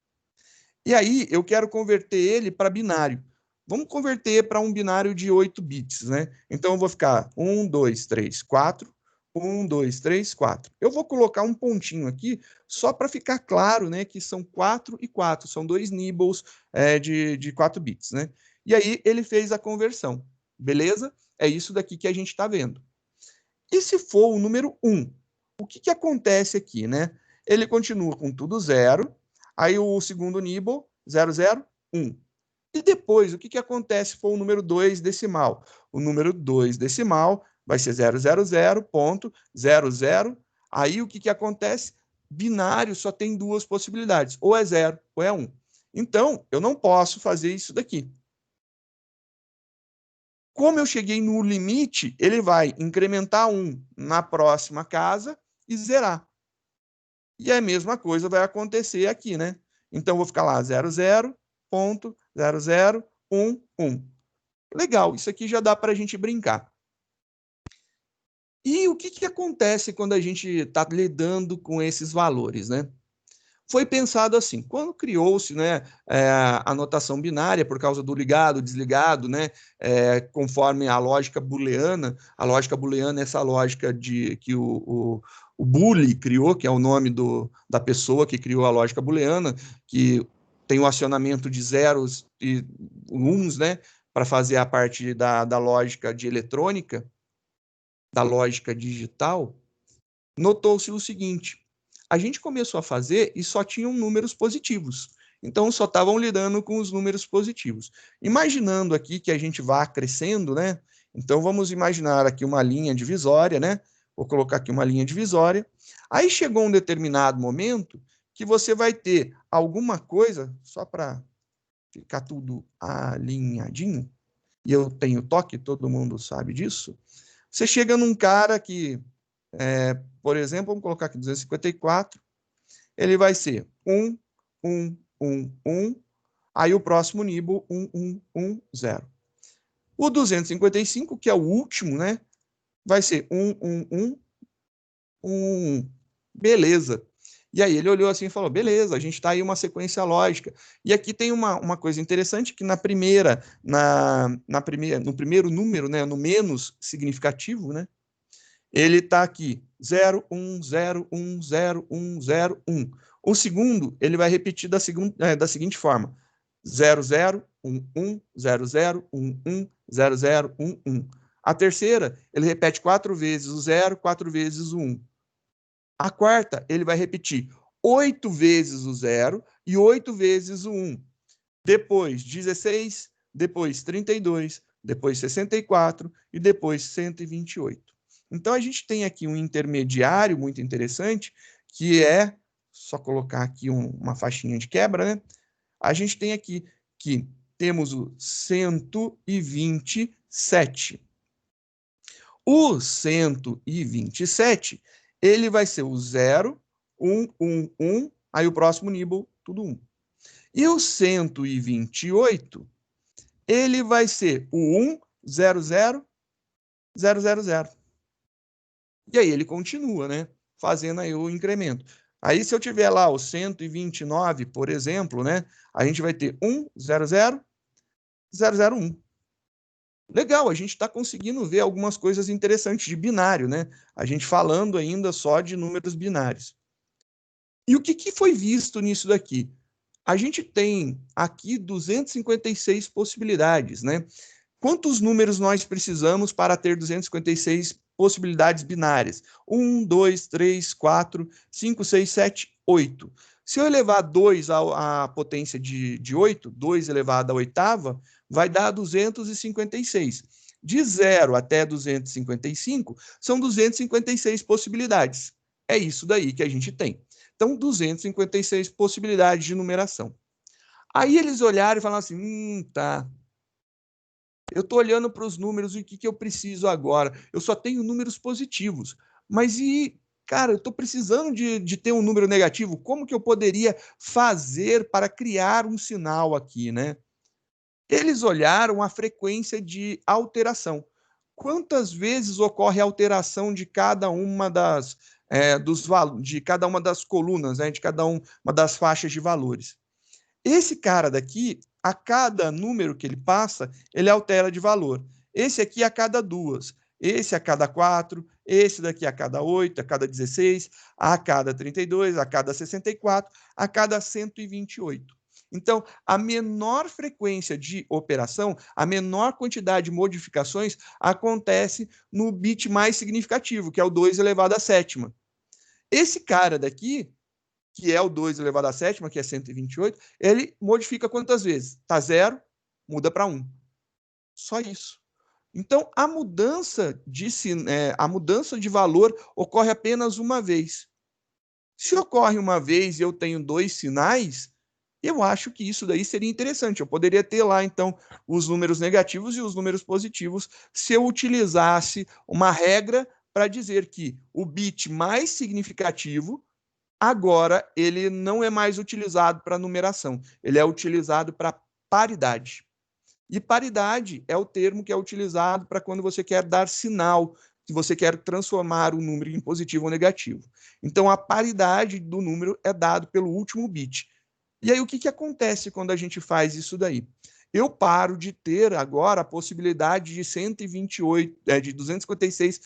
A: E aí, eu quero converter ele para binário. Vamos converter para um binário de 8 bits, né? Então, eu vou ficar 1, 2, 3, 4, 1, 2, 3, 4. Eu vou colocar um pontinho aqui, só para ficar claro, né, que são 4 e 4, são 2 nibbles de 4 bits, né? E aí, ele fez a conversão, beleza? É isso daqui que a gente está vendo. E se for o número 1? O que acontece aqui, né? Ele continua com tudo 0, aí o segundo nibble, 0, 0, 1. E depois, o que acontece se for o número 2 decimal? O número 2 decimal vai ser 000.00. Aí o que acontece? Binário só tem duas possibilidades, ou é 0 ou é 1. Então, eu não posso fazer isso daqui. Como eu cheguei no limite, ele vai incrementar 1 na próxima casa e zerar. E a mesma coisa vai acontecer aqui, né? Então, eu vou ficar lá 00.0011. Legal, isso aqui já dá para a gente brincar. E o que acontece quando a gente está lidando com esses valores, né? Foi pensado assim, quando criou-se, né, a notação binária por causa do ligado, desligado, né, conforme a lógica booleana é essa lógica que o Boole criou, que é o nome da pessoa que criou a lógica booleana, que tem o acionamento de zeros e uns, né, para fazer a parte da lógica de eletrônica, da lógica digital. Notou-se o seguinte: a gente começou a fazer e só tinham números positivos. Então, só estavam lidando com os números positivos. Imaginando aqui que a gente vá crescendo, né? Então, vamos imaginar aqui uma linha divisória, né? Vou colocar aqui uma linha divisória. Aí chegou um determinado momento que você vai ter alguma coisa, só para ficar tudo alinhadinho, e eu tenho toque, todo mundo sabe disso. Você chega num cara que, por exemplo, vamos colocar aqui 254, ele vai ser 1, 1, 1, 1, aí o próximo nível 1, 1, 1, 0. O 255, que é o último, né, vai ser 1, 1, 1, 1, 1. Beleza. E aí ele olhou assim e falou, beleza, a gente está aí uma sequência lógica. E aqui tem uma coisa interessante, que no primeiro número, né, no menos significativo, né, ele está aqui, 0, 1, 0, 1, 0, 1, 0, 1. O segundo, ele vai repetir da seguinte forma, 0, 0, 1, 1, 0, 0, 1, 1, 0, 0, 1, 1. A terceira, ele repete 4 vezes o 0, 4 vezes o 1. A quarta, ele vai repetir 8 vezes o 0 e 8 vezes o 1. Depois 16, depois 32, depois 64 e depois 128. Então, a gente tem aqui um intermediário muito interessante, que é, só colocar aqui uma faixinha de quebra, né? A gente tem aqui que temos o 127. O 127, ele vai ser o 0, 1, 1, 1, aí o próximo nível, tudo 1. E o 128, ele vai ser o 1, 0, 0, 0, 0, 0. E aí ele continua, né? Fazendo aí o incremento. Aí, se eu tiver lá o 129, por exemplo, né? A gente vai ter 1, 0, 0, 0, 0, 1. Legal, a gente está conseguindo ver algumas coisas interessantes de binário, né? A gente falando ainda só de números binários. E o que foi visto nisso daqui? A gente tem aqui 256 possibilidades, né? Quantos números nós precisamos para ter 256 possibilidades binárias? 1, 2, 3, 4, 5, 6, 7, 8. Se eu elevar 2 à potência de 8, 2 elevado à oitava, vai dar 256. De 0 até 255, são 256 possibilidades. É isso daí que a gente tem. Então, 256 possibilidades de numeração. Aí eles olharam e falaram assim, tá, eu estou olhando para os números e o que eu preciso agora? Eu só tenho números positivos. Mas cara, eu estou precisando de ter um número negativo. Como que eu poderia fazer para criar um sinal aqui, né? Eles olharam a frequência de alteração. Quantas vezes ocorre a alteração de cada uma de cada uma das colunas, né? De cada uma das faixas de valores? Esse cara daqui, a cada número que ele passa, ele altera de valor. Esse aqui a cada 2, esse a cada 4, esse daqui a cada 8, a cada 16, a cada 32, a cada 64, a cada 128. Então, a menor frequência de operação, a menor quantidade de modificações acontece no bit mais significativo, que é o 2 elevado à sétima. Esse cara daqui, que é o 2 elevado à sétima, que é 128, ele modifica quantas vezes? Está 0, muda para 1. Só isso. Então, a mudança de valor ocorre apenas uma vez. Se ocorre uma vez e eu tenho 2 sinais, eu acho que isso daí seria interessante. Eu poderia ter lá, então, os números negativos e os números positivos se eu utilizasse uma regra para dizer que o bit mais significativo, agora, ele não é mais utilizado para numeração, ele é utilizado para paridade. E paridade é o termo que é utilizado para quando você quer dar sinal, que você quer transformar o número em positivo ou negativo. Então, a paridade do número é dado pelo último bit. E aí, o que acontece quando a gente faz isso daí? Eu paro de ter agora a possibilidade de 128, de 256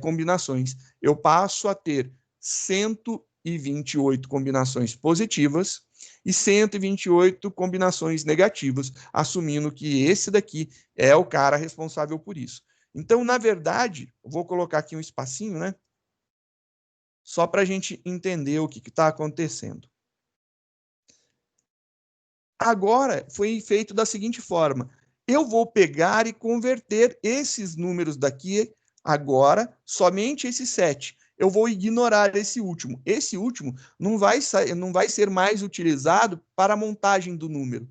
A: combinações. Eu passo a ter 128 combinações positivas e 128 combinações negativas, assumindo que esse daqui é o cara responsável por isso. Então, na verdade, vou colocar aqui um espacinho, né? Só para a gente entender o que está acontecendo. Agora, foi feito da seguinte forma. Eu vou pegar e converter esses números daqui Agora, somente esse 7. Eu vou ignorar esse último. Esse último não vai ser mais utilizado para a montagem do número.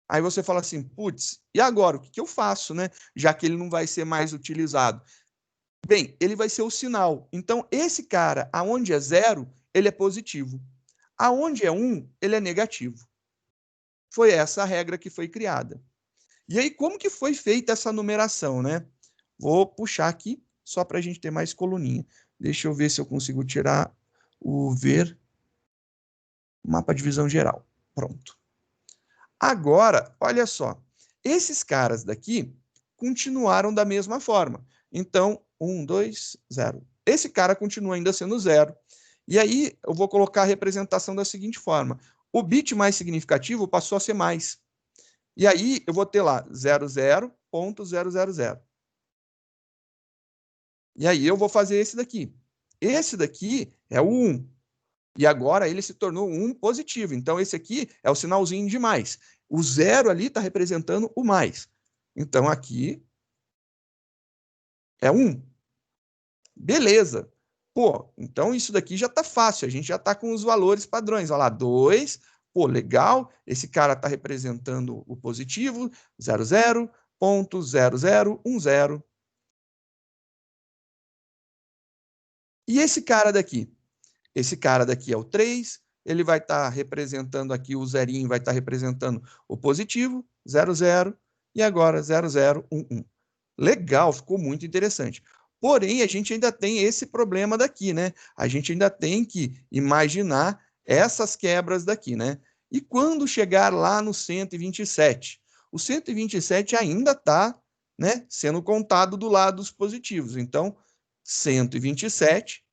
A: Aí você fala assim, putz, e agora? O que eu faço, né? Já que ele não vai ser mais utilizado. Bem, ele vai ser o sinal. Então, esse cara, aonde é 0, ele é positivo. Aonde é 1, ele é negativo. Foi essa a regra que foi criada. E aí, como que foi feita essa numeração, né? Vou puxar aqui, só para a gente ter mais coluninha. Deixa eu ver se eu consigo tirar o ver mapa de visão geral. Pronto. Agora, olha só. Esses caras daqui continuaram da mesma forma. Então, 1, 2, 0. Esse cara continua ainda sendo 0. E aí, eu vou colocar a representação da seguinte forma. O bit mais significativo passou a ser mais. E aí, eu vou ter lá 00.000. E aí, eu vou fazer esse daqui. Esse daqui é o 1. E agora ele se tornou um positivo. Então, esse aqui é o sinalzinho de mais. O 0 ali está representando o mais. Então, aqui é 1. Beleza. Pô, então isso daqui já está fácil. A gente já está com os valores padrões. Olha lá, 2. Pô, legal. Esse cara está representando o positivo. 00.0010. E esse cara daqui? Esse cara daqui é o 3. Ele vai estar representando aqui, o zerinho vai estar representando o positivo, 00. E agora 0011. Legal, ficou muito interessante. Porém, a gente ainda tem esse problema daqui, né? A gente ainda tem que imaginar essas quebras daqui, né? E quando chegar lá no 127? O 127 ainda está, né, sendo contado do lado dos positivos. Então, 127,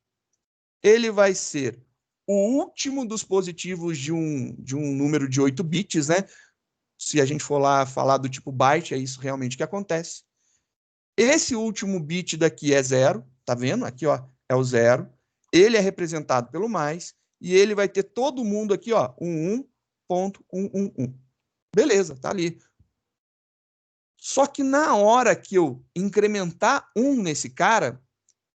A: ele vai ser o último dos positivos de um número de 8 bits, né? Se a gente for lá falar do tipo byte, é isso realmente que acontece. Esse último bit daqui é 0, tá vendo? Aqui, ó, é o 0. Ele é representado pelo mais, e ele vai ter todo mundo aqui, ó, 11.111. Beleza, tá ali. Só que na hora que eu incrementar 1 nesse cara,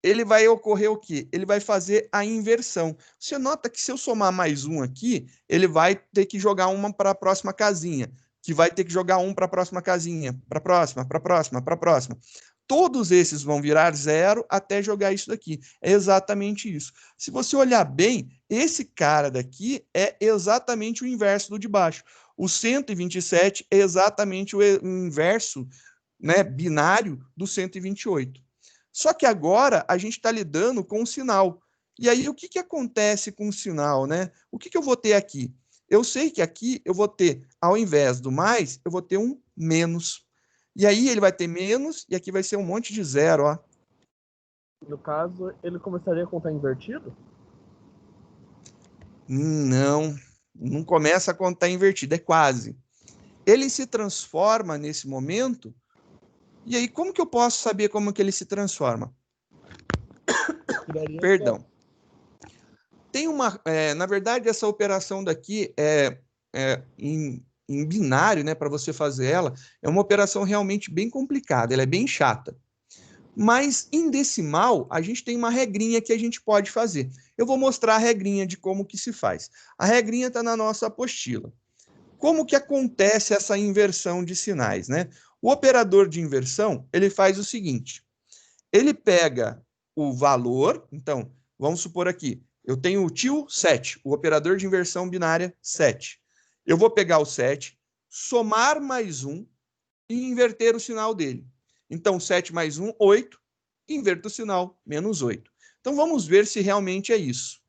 A: ele vai ocorrer o quê? Ele vai fazer a inversão. Você nota que se eu somar mais 1 aqui, ele vai ter que jogar uma para a próxima casinha, que vai ter que jogar 1 para a próxima casinha, para a próxima, para a próxima, para a próxima. Todos esses vão virar 0 até jogar isso daqui. É exatamente isso. Se você olhar bem, esse cara daqui é exatamente o inverso do de baixo. O 127 é exatamente o inverso, né, binário do 128. Só que agora a gente está lidando com o sinal. E aí, o que acontece com o sinal, né? O que eu vou ter aqui? Eu sei que aqui eu vou ter, ao invés do mais, eu vou ter um menos. E aí ele vai ter menos, e aqui vai ser um monte de 0, ó.
C: No caso, ele começaria a contar invertido?
A: Não começa a contar invertido, é quase. Ele se transforma nesse momento. E aí, como que eu posso saber como que ele se transforma? Perdão. Tem uma, na verdade, essa operação daqui em binário, né, para você fazer ela, é uma operação realmente bem complicada, ela é bem chata. Mas em decimal, a gente tem uma regrinha que a gente pode fazer. Eu vou mostrar a regrinha de como que se faz. A regrinha está na nossa apostila. Como que acontece essa inversão de sinais, né? O operador de inversão, ele faz o seguinte, ele pega o valor, então, vamos supor aqui, eu tenho o tio 7, o operador de inversão binária 7. Eu vou pegar o 7, somar mais 1 e inverter o sinal dele. Então, 7 mais 1, 8, inverto o sinal, menos 8. Então, vamos ver se realmente é isso.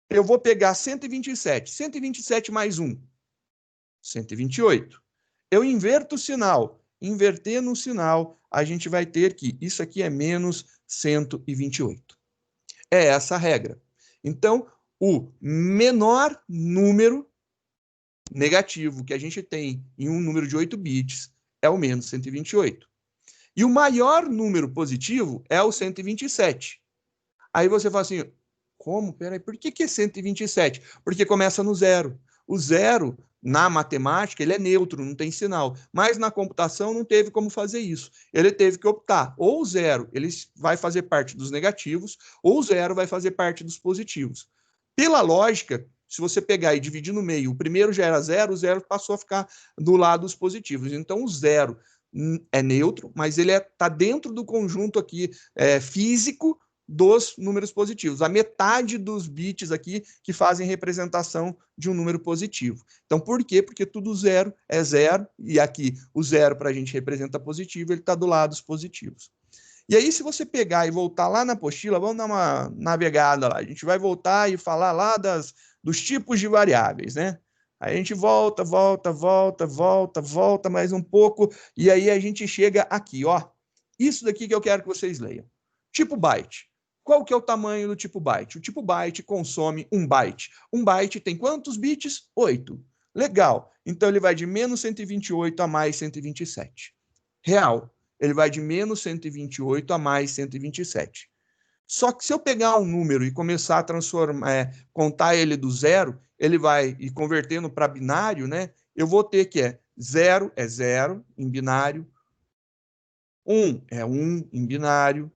A: Eu vou pegar 127. 127 mais 1, 128. Eu inverto o sinal. Invertendo o sinal, a gente vai ter que isso aqui é menos 128. É essa a regra. Então, o menor número negativo que a gente tem em um número de 8 bits é o menos 128. E o maior número positivo é o 127. Aí você fala assim, como? Peraí, por que é 127? Porque começa no 0. O 0 na matemática, ele é neutro, não tem sinal. Mas na computação não teve como fazer isso. Ele teve que optar. Ou o zero ele vai fazer parte dos negativos, ou o zero vai fazer parte dos positivos. Pela lógica, se você pegar e dividir no meio, o primeiro já era zero, o zero passou a ficar do lado dos positivos. Então, o zero é neutro, mas ele está dentro do conjunto aqui físico dos números positivos. A metade dos bits aqui que fazem representação de um número positivo. Então, por quê? Porque tudo zero é zero, e aqui o zero para a gente representa positivo, ele está do lado dos positivos. E aí, se você pegar e voltar lá na apostila, vamos dar uma navegada lá. A gente vai voltar e falar lá dos tipos de variáveis, né? Aí a gente volta mais um pouco, e aí a gente chega aqui, ó. Isso daqui que eu quero que vocês leiam. Tipo byte. Qual que é o tamanho do tipo byte? O tipo byte consome 1 byte. 1 byte tem quantos bits? 8. Legal. Então ele vai de menos 128 a mais 127. Real. Ele vai de menos 128 a mais 127. Só que se eu pegar um número e começar a contar ele do zero, ele vai ir convertendo para binário, né? Eu vou ter que 0 é 0 em binário, 1 é 1 em binário,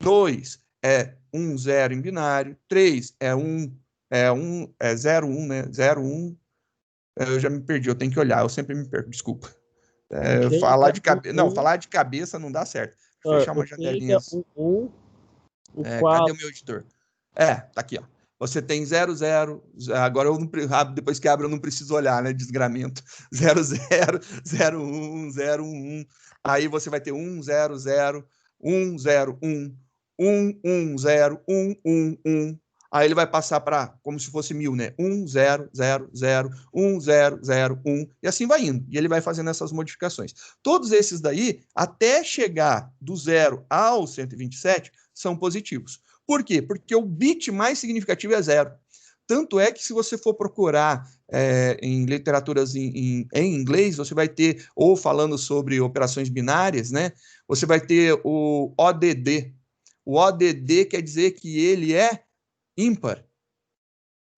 A: 2 é 1, 0 em binário, 3 é 0, 1, né? 0, 1. Eu já me perdi, eu tenho que olhar, eu sempre me perco, desculpa. Falar de cabeça não dá certo. Vou fechar uma janelinha. Cadê o meu editor? Tá aqui, ó. Você tem 0, 0, agora eu não, depois que abre eu não preciso olhar, né? Desgramento. 0, 0, 0, 1, 0, 1. Aí você vai ter 1, 0, 0, 1, 0, 1, 1, 1, 0, 1, 1, 1. Aí ele vai passar para como se fosse 1000, né? 1, 0, 0, 0, 1, 0, 0, 1. E assim vai indo. E ele vai fazendo essas modificações. Todos esses daí, até chegar do 0 ao 127, são positivos. Por quê? Porque o bit mais significativo é 0. Tanto é que se você for procurar em literaturas em inglês, você vai ter, ou falando sobre operações binárias, né? Você vai ter o ODD. O ODD quer dizer que ele é ímpar,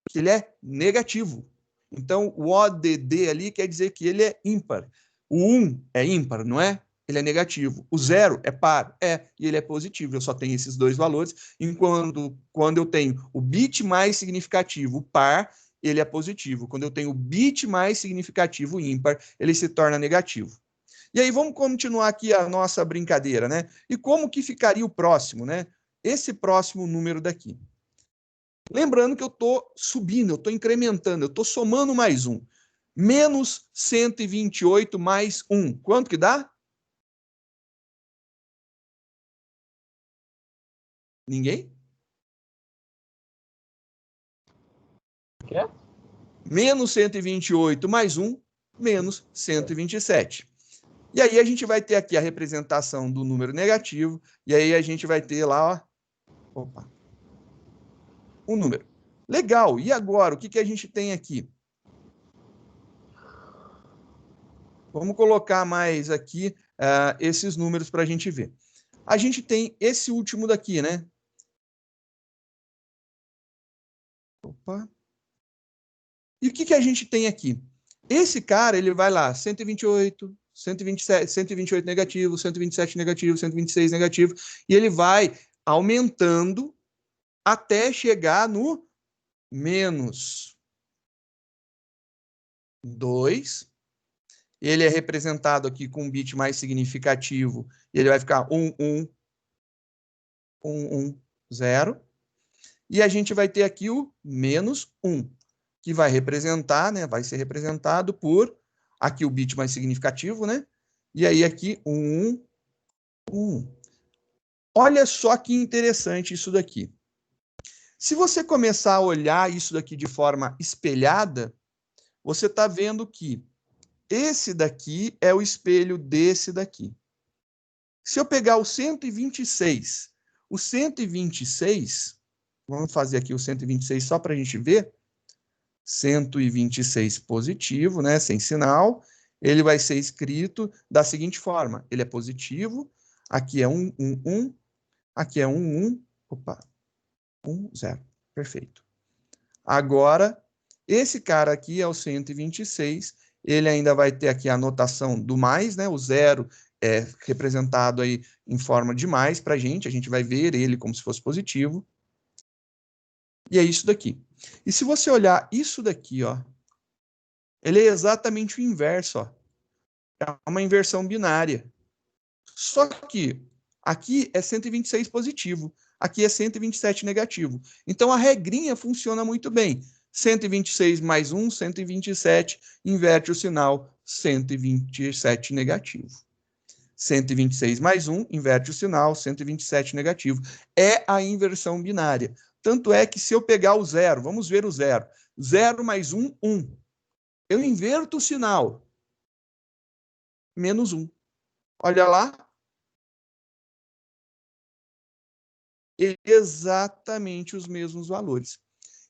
A: que ele é negativo. Então, o ODD ali quer dizer que ele é ímpar. O 1 é ímpar, não é? Ele é negativo. O 0 é par, e ele é positivo. Eu só tenho esses dois valores, enquanto quando eu tenho o bit mais significativo, o par, ele é positivo. Quando eu tenho o bit mais significativo, o ímpar, ele se torna negativo. E aí vamos continuar aqui a nossa brincadeira, né? E como que ficaria o próximo, né? Esse próximo número daqui. Lembrando que eu estou subindo, eu estou incrementando, eu estou somando mais um. Menos 128 mais 1. Quanto que dá? Ninguém?
C: Quê?
A: Menos 128 mais 1, menos 127. E aí a gente vai ter aqui a representação do número negativo, e aí a gente vai ter lá, ó, um número. Legal, e agora, o que a gente tem aqui? Vamos colocar mais aqui esses números para a gente ver. A gente tem esse último daqui, né? Opa. E o que a gente tem aqui? Esse cara, ele vai lá, 128, 127, 128 negativo, 127 negativo, 126 negativo, e ele vai aumentando até chegar no menos 2. Ele é representado aqui com um bit mais significativo, e ele vai ficar 1, 1, 1, 1, 0. E a gente vai ter aqui o menos 1, que vai representar, né? Vai ser representado por aqui o bit mais significativo, né? E aí aqui 1, 1. Olha só que interessante isso daqui. Se você começar a olhar isso daqui de forma espelhada, você está vendo que esse daqui é o espelho desse daqui. Se eu pegar o 126, vamos fazer aqui o 126 só para a gente ver. 126 positivo, né, sem sinal, ele vai ser escrito da seguinte forma. Ele é positivo, aqui é 1, 1, 1, aqui é 1, 1, opa, 1, 0. Perfeito. Agora, Esse cara aqui é o 126, ele ainda vai ter aqui a anotação do mais, né? O zero é representado aí em forma de mais para a gente vai ver ele como se fosse positivo. E é isso daqui. E se você olhar isso daqui, ó, ele é exatamente o inverso, ó. É uma inversão binária. Só que aqui é 126 positivo, aqui é 127 negativo. Então a regrinha funciona muito bem. 126 mais 1, 127, inverte o sinal, 127 negativo. 126 mais 1, inverte o sinal, 127 negativo. É a inversão binária. Tanto é que se eu pegar o zero, vamos ver o zero. 0 mais 1, 1. Eu inverto o sinal. Menos 1. Olha lá. Exatamente os mesmos valores.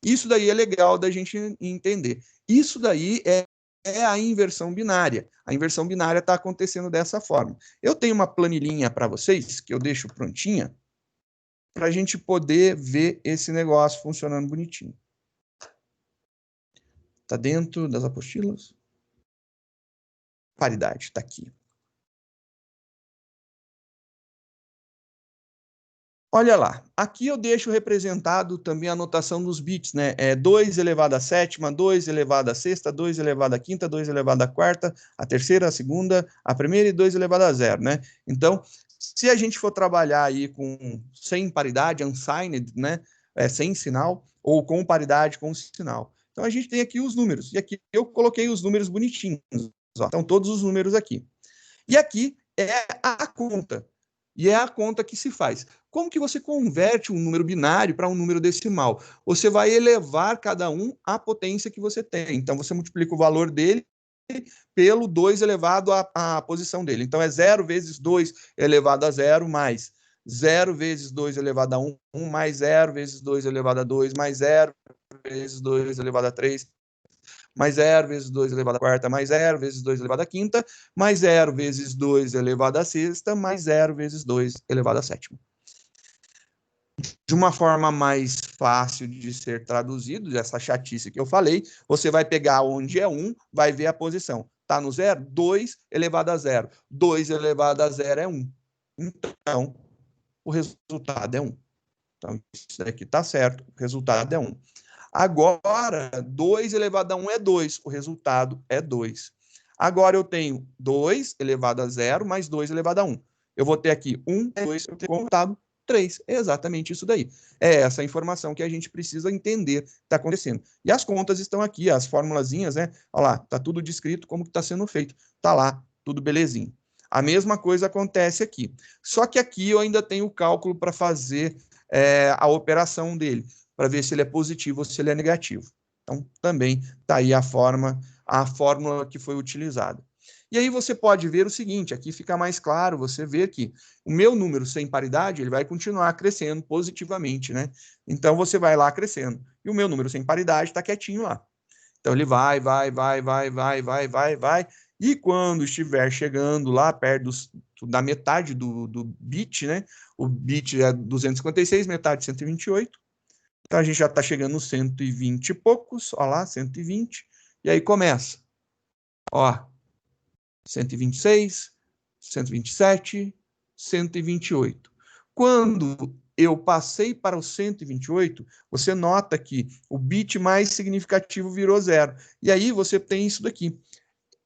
A: Isso daí é legal da gente entender. Isso daí é a inversão binária. A inversão binária está acontecendo dessa forma. Eu tenho uma planilhinha para vocês, que eu deixo prontinha, para a gente poder ver esse negócio funcionando bonitinho. Está dentro das apostilas? Paridade, está aqui. Olha lá, aqui eu deixo representado também a notação dos bits, né? 2 elevado à sétima, 2 elevado à sexta, 2 elevado à quinta, 2 elevado à quarta, a terceira, a segunda, a primeira e 2 elevado a zero, né? Então, se a gente for trabalhar aí sem paridade, unsigned, né? Sem sinal, ou com paridade com sinal. Então, a gente tem aqui os números. E aqui eu coloquei os números bonitinhos. Ó. Então, todos os números aqui. E aqui é a conta. E é a conta que se faz. Como que você converte um número binário para um número decimal? Você vai elevar cada um à potência que você tem. Então, você multiplica o valor dele pelo 2 elevado à posição dele. Então, é 0 vezes 2 elevado a 0 mais 0 vezes 2 elevado a 1, mais 0 vezes 2 elevado a 2, mais 0 vezes 2 elevado a 3, mais 0 vezes 2 elevado à quarta, mais 0 vezes 2 elevado à quinta, mais 0 vezes 2 elevado à sexta, mais 0 vezes 2 elevado à sétima. De uma forma mais fácil de ser traduzido, essa chatice que eu falei, você vai pegar onde é 1, vai ver a posição. Está no 0? 2 elevado a 0. 2 elevado a 0 é 1. Então, o resultado é 1. Então, isso aqui está certo, o resultado é 1. Agora, 2 elevado a 1 é 2, o resultado é 2. Agora eu tenho 2 elevado a 0 mais 2 elevado a 1. Eu vou ter aqui 1, 2, eu tenho resultado 3. É exatamente isso daí. É essa informação que a gente precisa entender que está acontecendo. E as contas estão aqui, as formulazinhas, né? Olha lá, está tudo descrito como que está sendo feito. Está lá, tudo belezinho. A mesma coisa acontece aqui. Só que aqui eu ainda tenho o cálculo para fazer a operação dele, para ver se ele é positivo ou se ele é negativo. Então, também está aí a fórmula que foi utilizada. E aí você pode ver o seguinte, aqui fica mais claro, você vê que o meu número sem paridade, ele vai continuar crescendo positivamente, né? Então, você vai lá crescendo. E o meu número sem paridade está quietinho lá. Então, ele vai. E quando estiver chegando lá perto da metade do bit, né? O bit é 256, metade 128. Então, a gente já está chegando nos 120 e poucos, ó lá, 120. E aí começa. Ó, 126, 127, 128. Quando eu passei para o 128, você nota que o bit mais significativo virou 0. E aí você tem isso daqui.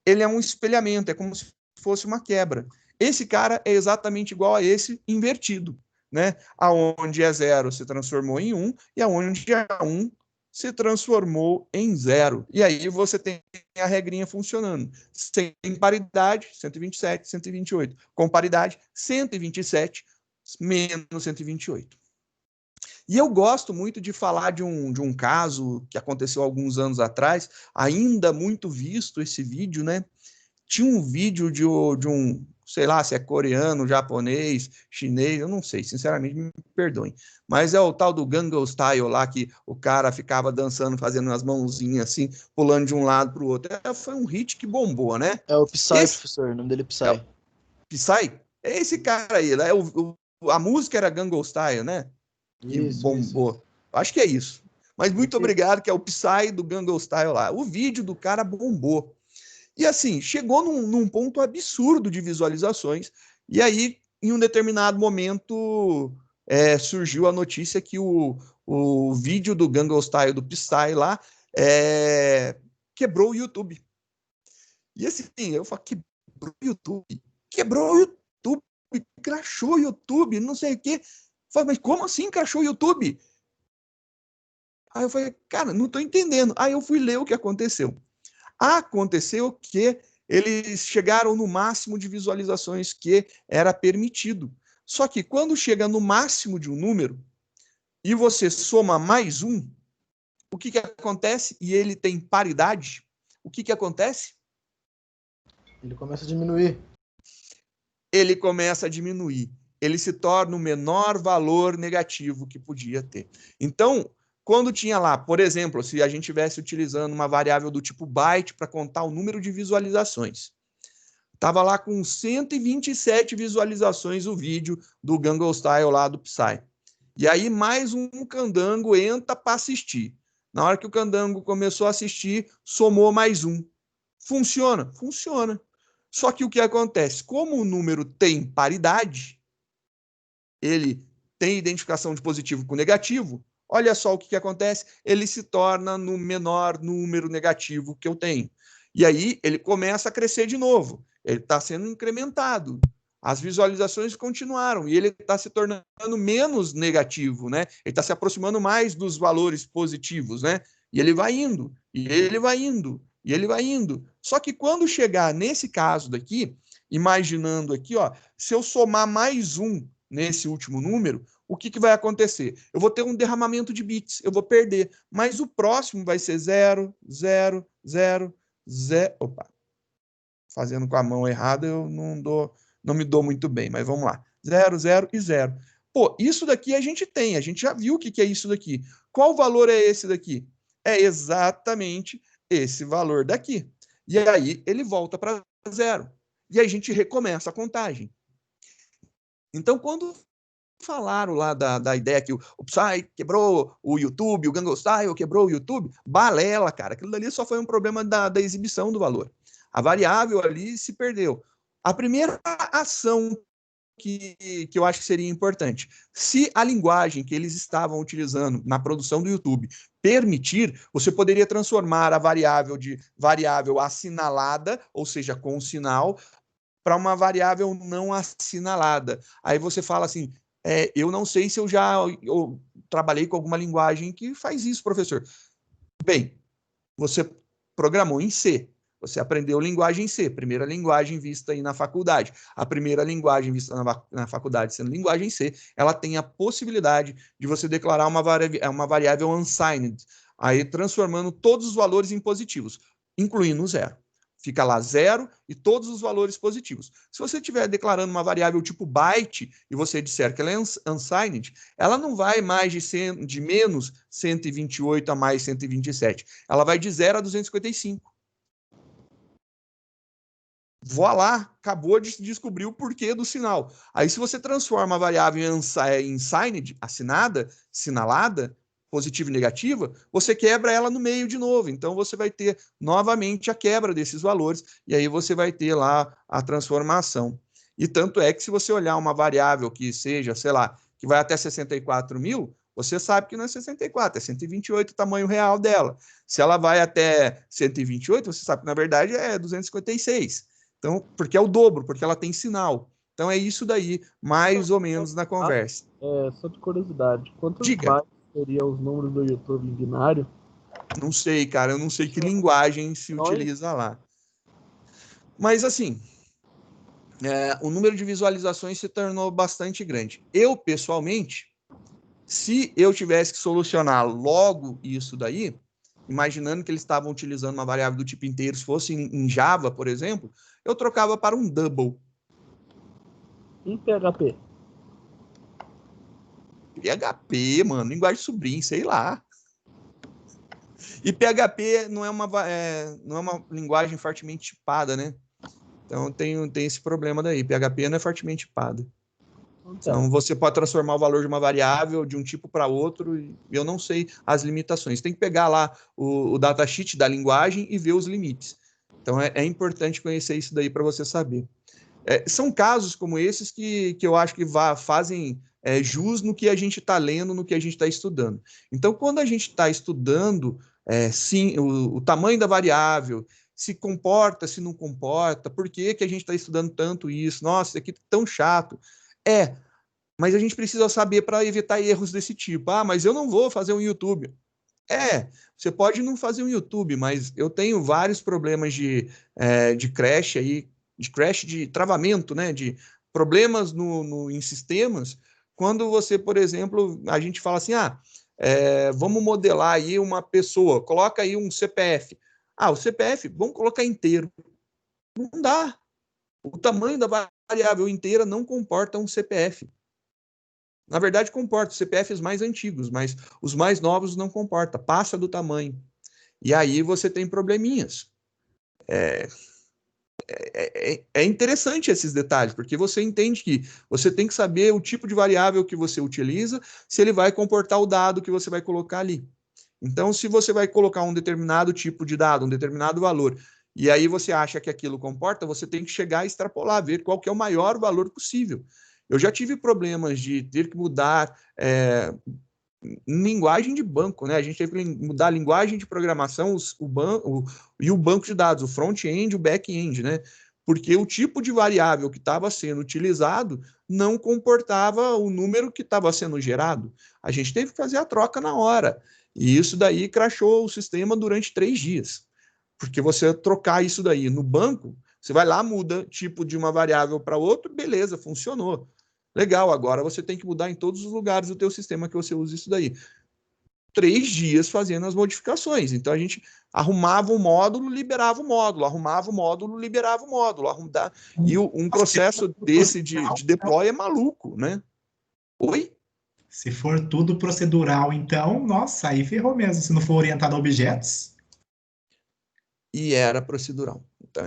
A: Ele é um espelhamento, é como se fosse uma quebra. Esse cara é exatamente igual a esse invertido, né? Aonde é 0 se transformou em 1 e aonde é 1 se transformou em 0. E aí você tem a regrinha funcionando. Sem paridade, 127, 128. Com paridade, 127 menos 128. E eu gosto muito de falar de um caso que aconteceu alguns anos atrás, ainda muito visto esse vídeo, né? Tinha um vídeo de um, sei lá, se é coreano, japonês, chinês, eu não sei, sinceramente, me perdoem. Mas é o tal do Gangnam Style lá, que o cara ficava dançando, fazendo as mãozinhas assim, pulando de um lado para o outro. Foi um hit que bombou, né?
B: É o Psy, professor, o nome dele é Psy.
A: É Psy? É esse cara aí, né? A música era Gangnam Style, né? Que
B: Isso,
A: bombou.
B: isso.
A: Acho que é isso. Mas muito obrigado, que é o Psy do Gangnam Style lá. O vídeo do cara bombou. E assim, chegou num ponto absurdo de visualizações. E aí, em um determinado momento, surgiu a notícia que o vídeo do Gangnam Style do Psy lá quebrou o YouTube. E assim, eu falo, quebrou o YouTube? Quebrou o YouTube, crashou o YouTube, não sei o quê. Eu falei, mas como assim crashou o YouTube? Aí eu falei, cara, não tô entendendo. Aí eu fui ler o que aconteceu. Aconteceu que eles chegaram no máximo de visualizações que era permitido. Só que quando chega no máximo de um número e você soma mais um, o que acontece? E ele tem paridade, o que acontece?
B: Ele começa a diminuir.
A: Ele começa a diminuir. Ele se torna o menor valor negativo que podia ter. Então, quando tinha lá, por exemplo, se a gente estivesse utilizando uma variável do tipo byte para contar o número de visualizações, estava lá com 127 visualizações o vídeo do Gangnam Style lá do Psy. E aí mais um candango entra para assistir. Na hora que o candango começou a assistir, somou mais um. Funciona? Funciona. Só que o que acontece? Como o número tem paridade, ele tem identificação de positivo com negativo, olha só o que acontece, ele se torna no menor número negativo que eu tenho. E aí ele começa a crescer de novo, ele está sendo incrementado. As visualizações continuaram e ele está se tornando menos negativo, né? Ele está se aproximando mais dos valores positivos, né? E ele vai indo, e ele vai indo, e ele vai indo. Só que quando chegar nesse caso daqui, imaginando aqui, ó, se eu somar mais um nesse último número, o que vai acontecer? Eu vou ter um derramamento de bits, eu vou perder, mas o próximo vai ser 0, 0, 0, 0. Opa, fazendo com a mão errada eu não me dou muito bem, mas vamos lá. 0, 0 e 0. Pô, isso daqui a gente tem, a gente já viu o que é isso daqui. Qual valor é esse daqui? É exatamente esse valor daqui. E aí ele volta para 0. E a gente recomeça a contagem. Então, quando falaram lá da ideia que o Psy quebrou o YouTube, o Gangnam Style quebrou o YouTube, balela, cara. Aquilo dali só foi um problema da exibição do valor. A variável ali se perdeu. A primeira ação que eu acho que seria importante, se a linguagem que eles estavam utilizando na produção do YouTube permitir, você poderia transformar a variável de variável assinalada, ou seja, com sinal, para uma variável não assinalada. Aí você fala assim, eu não sei se eu trabalhei com alguma linguagem que faz isso, professor. Bem, você programou em C, você aprendeu linguagem C, primeira linguagem vista aí na faculdade. A primeira linguagem vista na faculdade, sendo linguagem C, ela tem a possibilidade de você declarar uma variável unsigned, aí transformando todos os valores em positivos, incluindo o zero. Fica lá 0 e todos os valores positivos. Se você estiver declarando uma variável tipo byte e você disser que ela é unsigned, ela não vai mais de menos 128 a mais 127. Ela vai de 0 a 255. Voilá, acabou de descobrir o porquê do sinal. Aí, se você transforma a variável em unsigned, assinada, sinalada, positiva e negativa, você quebra ela no meio de novo. Então, você vai ter novamente a quebra desses valores, e aí você vai ter lá a transformação. E tanto é que se você olhar uma variável que seja, sei lá, que vai até 64 mil, você sabe que não é 64, é 128 o tamanho real dela. Se ela vai até 128, você sabe que na verdade é 256. Então, porque é o dobro, porque ela tem sinal. Então é isso daí, mais ou menos na conversa.
C: Só de curiosidade, quantos
A: Diga.
C: bytes seriam os números do YouTube em binário?
A: Não sei, cara, eu não sei que linguagem se utiliza lá. Mas assim, o número de visualizações se tornou bastante grande. Eu, pessoalmente, se eu tivesse que solucionar logo isso daí, imaginando que eles estavam utilizando uma variável do tipo inteiro, se fosse em Java, por exemplo, eu trocava para um double.
C: Em PHP?
A: PHP, mano, linguagem sobrinho, sei lá. E PHP não é uma linguagem fortemente tipada, né? Então tem esse problema daí. PHP não é fortemente tipada. Então, você pode transformar o valor de uma variável de um tipo para outro, e eu não sei as limitações. Tem que pegar lá o datasheet da linguagem e ver os limites. Então, é importante conhecer isso daí para você saber. São casos como esses que eu acho que fazem jus no que a gente está lendo, no que a gente está estudando. Então, quando a gente está estudando, sim, o tamanho da variável, se comporta, se não comporta, por que a gente está estudando tanto isso? Nossa, isso aqui é tão chato. Mas a gente precisa saber para evitar erros desse tipo. Ah, mas eu não vou fazer um YouTube. Você pode não fazer um YouTube, mas eu tenho vários problemas de crash aí, de crash de travamento, né? De problemas em sistemas. Quando você, por exemplo, a gente fala assim, vamos modelar aí uma pessoa, coloca aí um CPF. O CPF, vamos colocar inteiro. Não dá. O tamanho da variável inteira não comporta um CPF. Na verdade, comporta os CPFs mais antigos, mas os mais novos não comporta, passa do tamanho. E aí você tem probleminhas. É interessante esses detalhes, porque você entende que você tem que saber o tipo de variável que você utiliza, se ele vai comportar o dado que você vai colocar ali. Então, se você vai colocar um determinado tipo de dado, um determinado valor, e aí você acha que aquilo comporta, você tem que chegar a extrapolar, ver qual que é o maior valor possível. Eu já tive problemas de ter que mudar linguagem de banco, né? A gente teve que mudar a linguagem de programação e o banco de dados, o front-end e o back-end, né? Porque o tipo de variável que estava sendo utilizado não comportava o número que estava sendo gerado. A gente teve que fazer a troca na hora. E isso daí crashou o sistema durante 3 dias. Porque você trocar isso daí no banco, você vai lá, muda tipo de uma variável para outro, beleza, funcionou. Legal, agora você tem que mudar em todos os lugares do teu sistema que você usa isso daí. 3 dias fazendo as modificações. Então a gente arrumava o módulo, liberava o módulo, arrumava o módulo, liberava o módulo. E um processo desse de deploy é maluco, né? Oi?
D: Se for tudo procedural, então, nossa, aí ferrou mesmo, se não for orientado a objetos.
A: E era procedural. Então,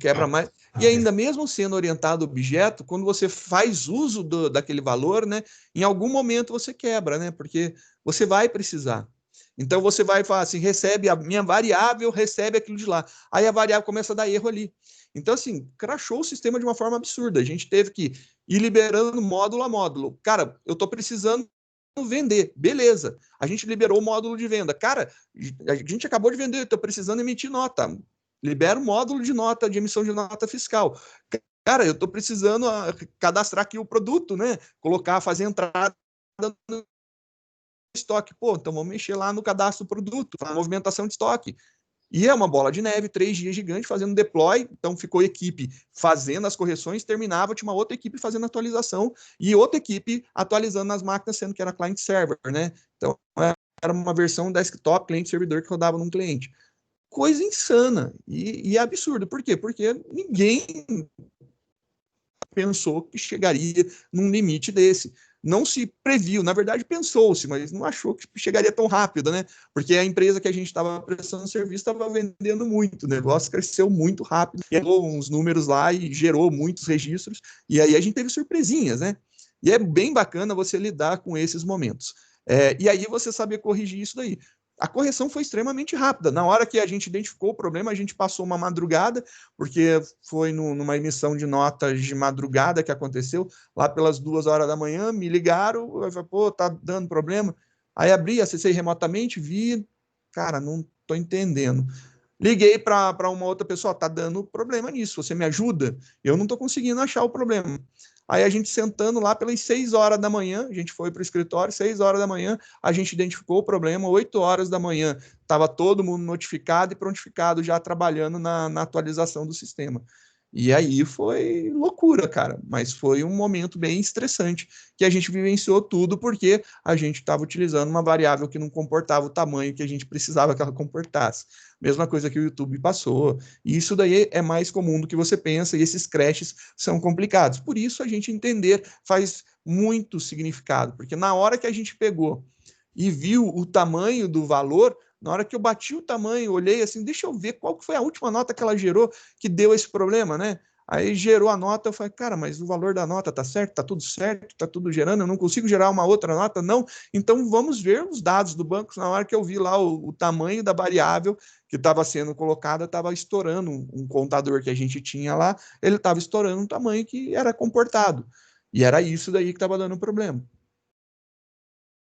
A: quebra mais. E ainda mesmo sendo orientado a objeto, quando você faz uso daquele valor, né, em algum momento você quebra, né, porque você vai precisar. Então você vai falar assim, recebe a minha variável, recebe aquilo de lá. Aí a variável começa a dar erro ali. Então, assim, crashou o sistema de uma forma absurda. A gente teve que ir liberando módulo a módulo. Cara, eu estou precisando vender, beleza. A gente liberou o módulo de venda. Cara, a gente acabou de vender, estou precisando emitir nota. Libera o módulo de nota, de emissão de nota fiscal. Cara, eu estou precisando cadastrar aqui o produto, né? Colocar, fazer entrada no estoque. Pô, então vamos mexer lá no cadastro do produto, na movimentação de estoque. E é uma bola de neve, 3 dias gigante, fazendo deploy. Então ficou equipe fazendo as correções, terminava, tinha uma outra equipe fazendo atualização e outra equipe atualizando nas máquinas, sendo que era client server, né? Então era uma versão desktop, cliente servidor que rodava num cliente. Coisa insana e absurda. Por quê? Porque ninguém pensou que chegaria num limite desse. Não se previu, na verdade pensou-se, mas não achou que chegaria tão rápido, né? Porque a empresa que a gente estava prestando serviço estava vendendo muito, o negócio cresceu muito rápido, gerou uns números lá e gerou muitos registros, e aí a gente teve surpresinhas, né? E é bem bacana você lidar com esses momentos. E aí você saber corrigir isso daí. A correção foi extremamente rápida. Na hora que a gente identificou o problema, a gente passou uma madrugada, porque foi numa emissão de notas de madrugada que aconteceu, lá pelas 2 horas da manhã, me ligaram, eu falei, pô, tá dando problema. Aí abri, acessei remotamente, vi, cara, não tô entendendo. Liguei para uma outra pessoa, tá dando problema nisso, você me ajuda? Eu não tô conseguindo achar o problema. Aí a gente sentando lá pelas 6 horas da manhã, a gente foi para o escritório, 6 horas da manhã, a gente identificou o problema, 8 horas da manhã estava todo mundo notificado e prontificado já trabalhando na atualização do sistema. E aí foi loucura, cara, mas foi um momento bem estressante, que a gente vivenciou tudo porque a gente estava utilizando uma variável que não comportava o tamanho que a gente precisava que ela comportasse. Mesma coisa que o YouTube passou. E isso daí é mais comum do que você pensa, e esses crashes são complicados. Por isso, a gente entender faz muito significado, porque na hora que a gente pegou e viu o tamanho do valor, na hora que eu bati o tamanho, olhei assim, deixa eu ver qual foi a última nota que ela gerou que deu esse problema, né? Aí gerou a nota, eu falei, cara, mas o valor da nota tá certo, tá tudo gerando, eu não consigo gerar uma outra nota, não. Então vamos ver os dados do banco. Na hora que eu vi lá o tamanho da variável que estava sendo colocada, estava estourando um contador que a gente tinha lá, ele estava estourando um tamanho que era comportado. E era isso daí que estava dando problema.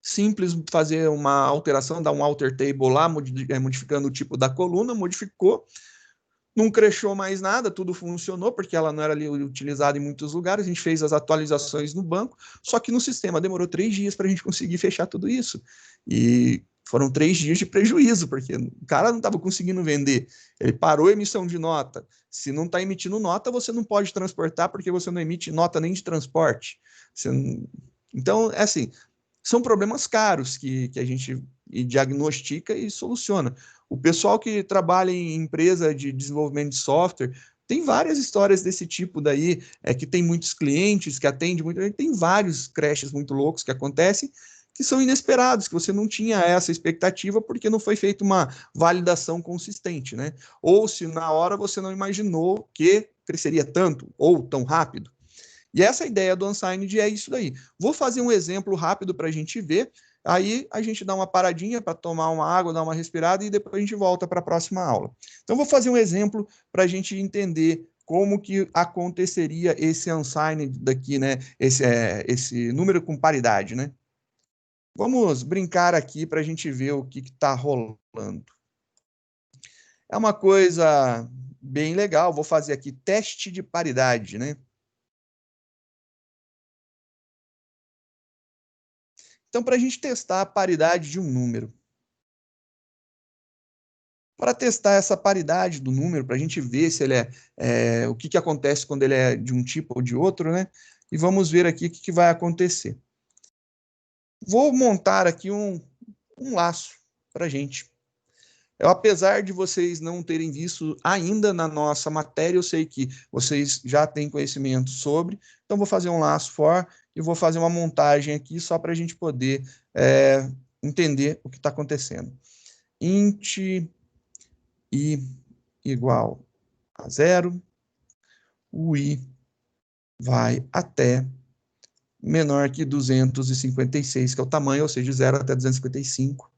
A: Simples fazer uma alteração, dar um alter table lá, modificando o tipo da coluna, modificou, não crashou mais nada, tudo funcionou, porque ela não era ali utilizada em muitos lugares, a gente fez as atualizações no banco, só que no sistema demorou 3 dias para a gente conseguir fechar tudo isso. E foram 3 dias de prejuízo, porque o cara não estava conseguindo vender, ele parou a emissão de nota. Se não está emitindo nota, você não pode transportar, porque você não emite nota nem de transporte. Não... Então, é assim, são problemas caros que a gente diagnostica e soluciona. O pessoal que trabalha em empresa de desenvolvimento de software tem várias histórias desse tipo daí, que tem muitos clientes, que atende muito, tem vários crashes muito loucos que acontecem, que são inesperados, que você não tinha essa expectativa porque não foi feita uma validação consistente, né? Ou se na hora você não imaginou que cresceria tanto ou tão rápido. E essa ideia do Unsigned é isso daí. Vou fazer um exemplo rápido para a gente ver, aí a gente dá uma paradinha para tomar uma água, dar uma respirada e depois a gente volta para a próxima aula. Então, vou fazer um exemplo para a gente entender como que aconteceria esse Unsigned daqui, né? Esse número com paridade, né? Vamos brincar aqui para a gente ver o que está rolando. É uma coisa bem legal, vou fazer aqui teste de paridade, né? Então, para a gente testar a paridade de um número. Para testar essa paridade do número, para a gente ver se ele o que acontece quando ele é de um tipo ou de outro, né? E vamos ver aqui o que vai acontecer. Vou montar aqui um laço para a gente. Apesar de vocês não terem visto ainda na nossa matéria, eu sei que vocês já têm conhecimento sobre, então vou fazer um laço for e vou fazer uma montagem aqui só para a gente poder entender o que está acontecendo. Int i igual a 0, o i vai até menor que 256, que é o tamanho, ou seja, 0 até 255.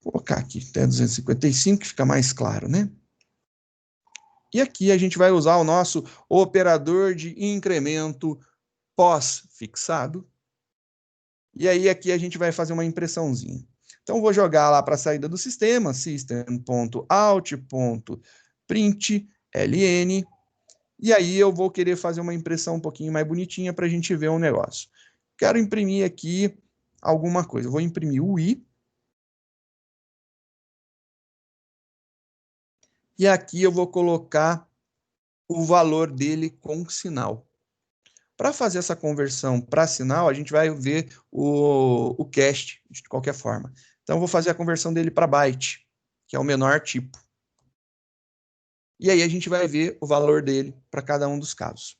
A: Vou colocar aqui até 255, que fica mais claro, né? E aqui a gente vai usar o nosso operador de incremento pós-fixado. E aí aqui a gente vai fazer uma impressãozinha. Então, vou jogar lá para a saída do sistema, system.out.println, e aí eu vou querer fazer uma impressão um pouquinho mais bonitinha para a gente ver um negócio. Quero imprimir aqui alguma coisa. Eu vou imprimir o i. E aqui eu vou colocar o valor dele com sinal. Para fazer essa conversão para sinal, a gente vai ver o cast, de qualquer forma. Então, eu vou fazer a conversão dele para byte, que é o menor tipo. E aí a gente vai ver o valor dele para cada um dos casos.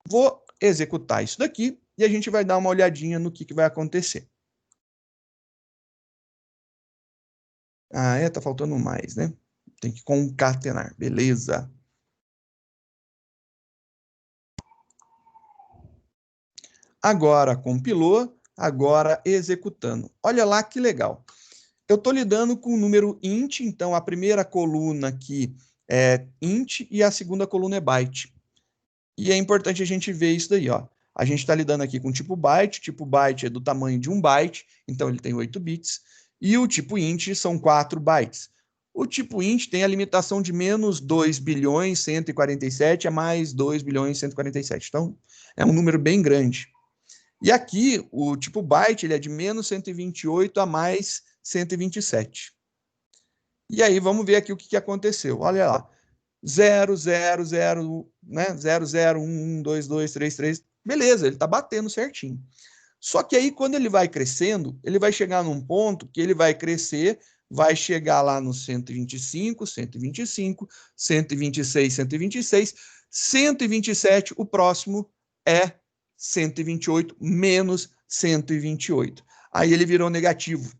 A: Vou executar isso daqui e a gente vai dar uma olhadinha no que vai acontecer. Ah, tá faltando mais, né? Tem que concatenar, beleza. Agora compilou, agora executando. Olha lá que legal. Eu estou lidando com o número int, então a primeira coluna aqui é int e a segunda coluna é byte. E é importante a gente ver isso daí, ó. A gente está lidando aqui com o tipo byte é do tamanho de 1 byte, então ele tem 8 bits, e o tipo int são 4 bytes. O tipo int tem a limitação de menos 2 bilhões 147 a mais 2 bilhões 147. Então, é um número bem grande. E aqui, o tipo byte ele é de menos 128 a mais 127. E aí, vamos ver aqui o que aconteceu. Olha lá. 0, 0, 0, né? 0, 0, 1, 1, 2, 2, 3, 3. Beleza, ele está batendo certinho. Só que aí, quando ele vai crescendo, ele vai chegar num ponto que ele vai crescer, vai chegar lá no 125, 125, 126, 126, 127, o próximo é 128 menos 128. Aí ele virou negativo.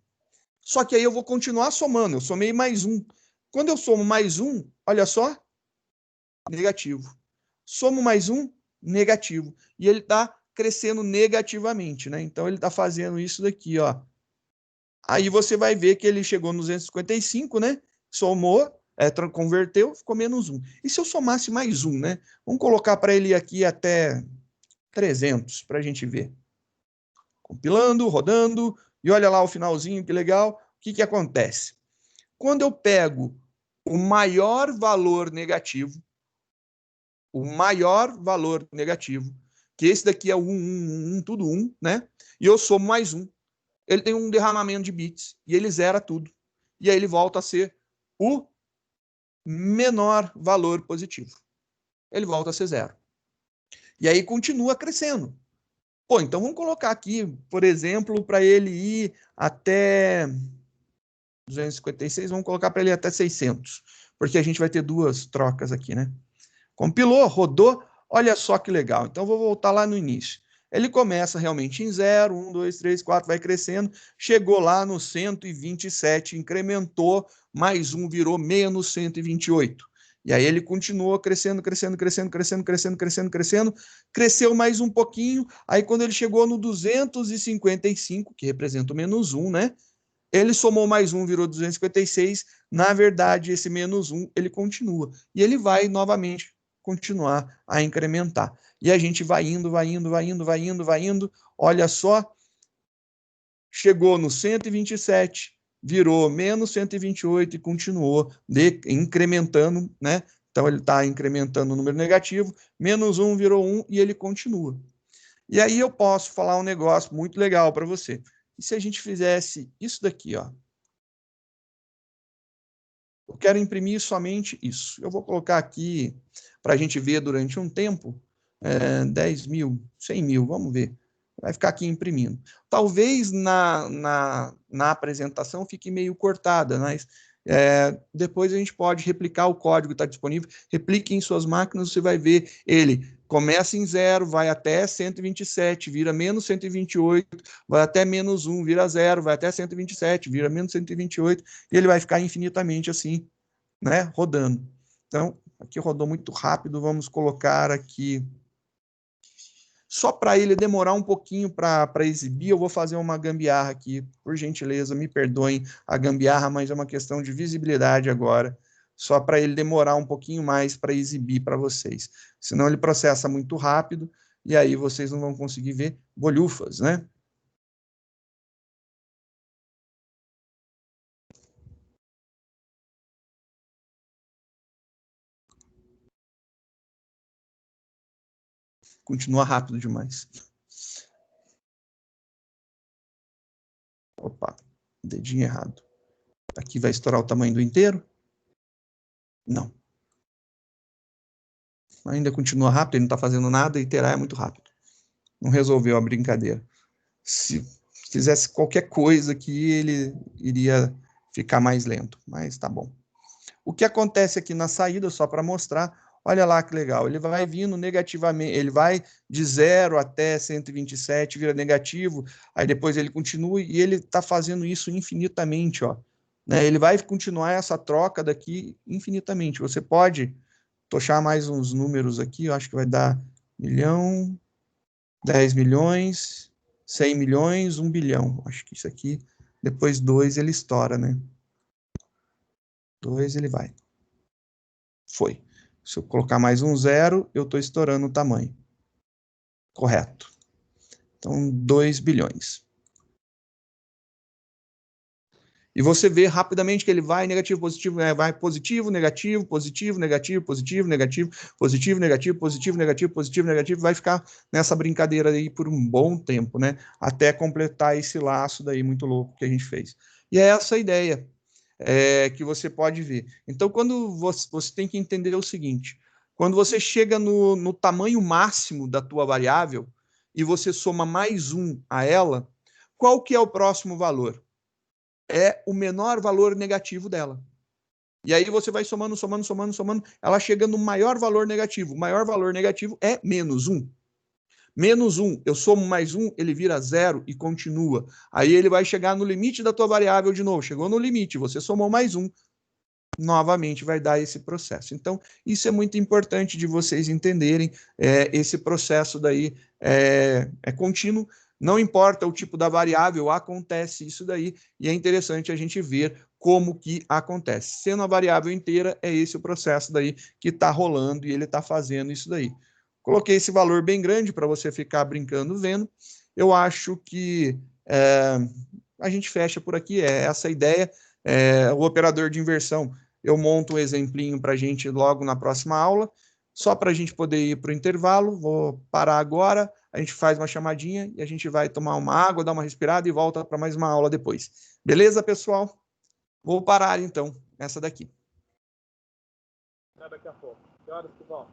A: Só que aí eu vou continuar somando, eu somei mais um. Quando eu somo mais um, olha só, negativo. Somo mais um, negativo. E ele está crescendo negativamente, né? Então, ele está fazendo isso daqui, ó. Aí você vai ver que ele chegou no 255, né? Somou, converteu, ficou menos um. E se eu somasse mais um, né? Vamos colocar para ele aqui até 300, para a gente ver. Compilando, rodando, e olha lá o finalzinho, que legal. O que, que acontece? Quando eu pego o maior valor negativo, que esse daqui é o 1, tudo 1, né? E eu somo mais um. Ele tem um derramamento de bits e ele zera tudo. E aí ele volta a ser o menor valor positivo. Ele volta a ser zero. E aí continua crescendo. Pô, então vamos colocar aqui, por exemplo, para ele ir até 256, vamos colocar para ele até 600, porque a gente vai ter duas trocas aqui, né? Compilou, rodou, olha só que legal. Então vou voltar lá no início. Ele começa realmente em 0, 1, 2, 3, 4, vai crescendo, chegou lá no 127, incrementou, mais um virou menos 128. E aí ele continuou crescendo, cresceu mais um pouquinho, aí quando ele chegou no 255, que representa o menos 1, né? Ele somou mais um, virou 256, na verdade esse menos 1, ele continua. E ele vai novamente continuar a incrementar. E a gente vai indo, olha só, chegou no 127, virou menos 128 e continuou incrementando, né? Então ele está incrementando o número negativo, menos 1 virou 1 e ele continua. E aí eu posso falar um negócio muito legal para você. E se a gente fizesse isso daqui, ó? Eu quero imprimir somente isso. Eu vou colocar aqui para a gente ver durante um tempo, 10 mil, 100 mil, vamos ver. Vai ficar aqui imprimindo. Talvez na apresentação fique meio cortada, mas depois a gente pode replicar o código, está disponível. Replique em suas máquinas, você vai ver ele começa em 0, vai até 127, vira menos 128, vai até menos 1, vira 0, vai até 127, vira menos 128, e ele vai ficar infinitamente assim, né, rodando. Então, aqui rodou muito rápido, vamos colocar aqui, só para ele demorar um pouquinho para exibir, eu vou fazer uma gambiarra aqui, por gentileza, me perdoem a gambiarra, mas é uma questão de visibilidade agora, só para ele demorar um pouquinho mais para exibir para vocês. Senão ele processa muito rápido e aí vocês não vão conseguir ver bolhufas, né? Continua rápido demais. Opa, dedinho errado. Aqui vai estourar o tamanho do inteiro? Não. Ainda continua rápido, ele não está fazendo nada e terá é muito rápido. Não resolveu a brincadeira. Se fizesse qualquer coisa aqui, ele iria ficar mais lento, mas tá bom. O que acontece aqui na saída, só para mostrar, olha lá que legal, ele vai vindo negativamente, ele vai de 0 até 127, vira negativo, aí depois ele continua e ele está fazendo isso infinitamente, ó. Né? Ele vai continuar essa troca daqui infinitamente. Você pode tochar mais uns números aqui, eu acho que vai dar 1 milhão, 10 milhões, 100 milhões, 1 bilhão. Acho que isso aqui, depois 2 ele estoura, né? 2 ele vai. Foi. Se eu colocar mais um 0, eu estou estourando o tamanho. Correto. Então, 2 bilhões. E você vê rapidamente que ele vai negativo, positivo, vai positivo, negativo, positivo, negativo, positivo, negativo, positivo, negativo, positivo, negativo, positivo, negativo, vai ficar nessa brincadeira aí por um bom tempo, né? Até completar esse laço daí muito louco que a gente fez. E é essa a ideia que você pode ver. Então, quando você tem que entender o seguinte, quando você chega no tamanho máximo da tua variável e você soma mais um a ela, qual que é o próximo valor? É o menor valor negativo dela. E aí você vai somando, ela chega no maior valor negativo. O maior valor negativo é menos 1. Menos 1, eu somo mais 1, ele vira 0 e continua. Aí ele vai chegar no limite da tua variável de novo. Chegou no limite, você somou mais 1. novamente vai dar esse processo. Então, isso é muito importante de vocês entenderem, esse processo daí é contínuo, não importa o tipo da variável, acontece isso daí, e é interessante a gente ver como que acontece. Sendo a variável inteira, é esse o processo daí que está rolando e ele está fazendo isso daí. Coloquei esse valor bem grande para você ficar brincando vendo. Eu acho que a gente fecha por aqui, é essa a ideia. O operador de inversão, eu monto um exemplinho para a gente logo na próxima aula, só para a gente poder ir para o intervalo. Vou parar agora, a gente faz uma chamadinha e a gente vai tomar uma água, dar uma respirada e volta para mais uma aula depois. Beleza, pessoal? Vou parar então, essa daqui.
C: Daqui a pouco. Que horas que vão?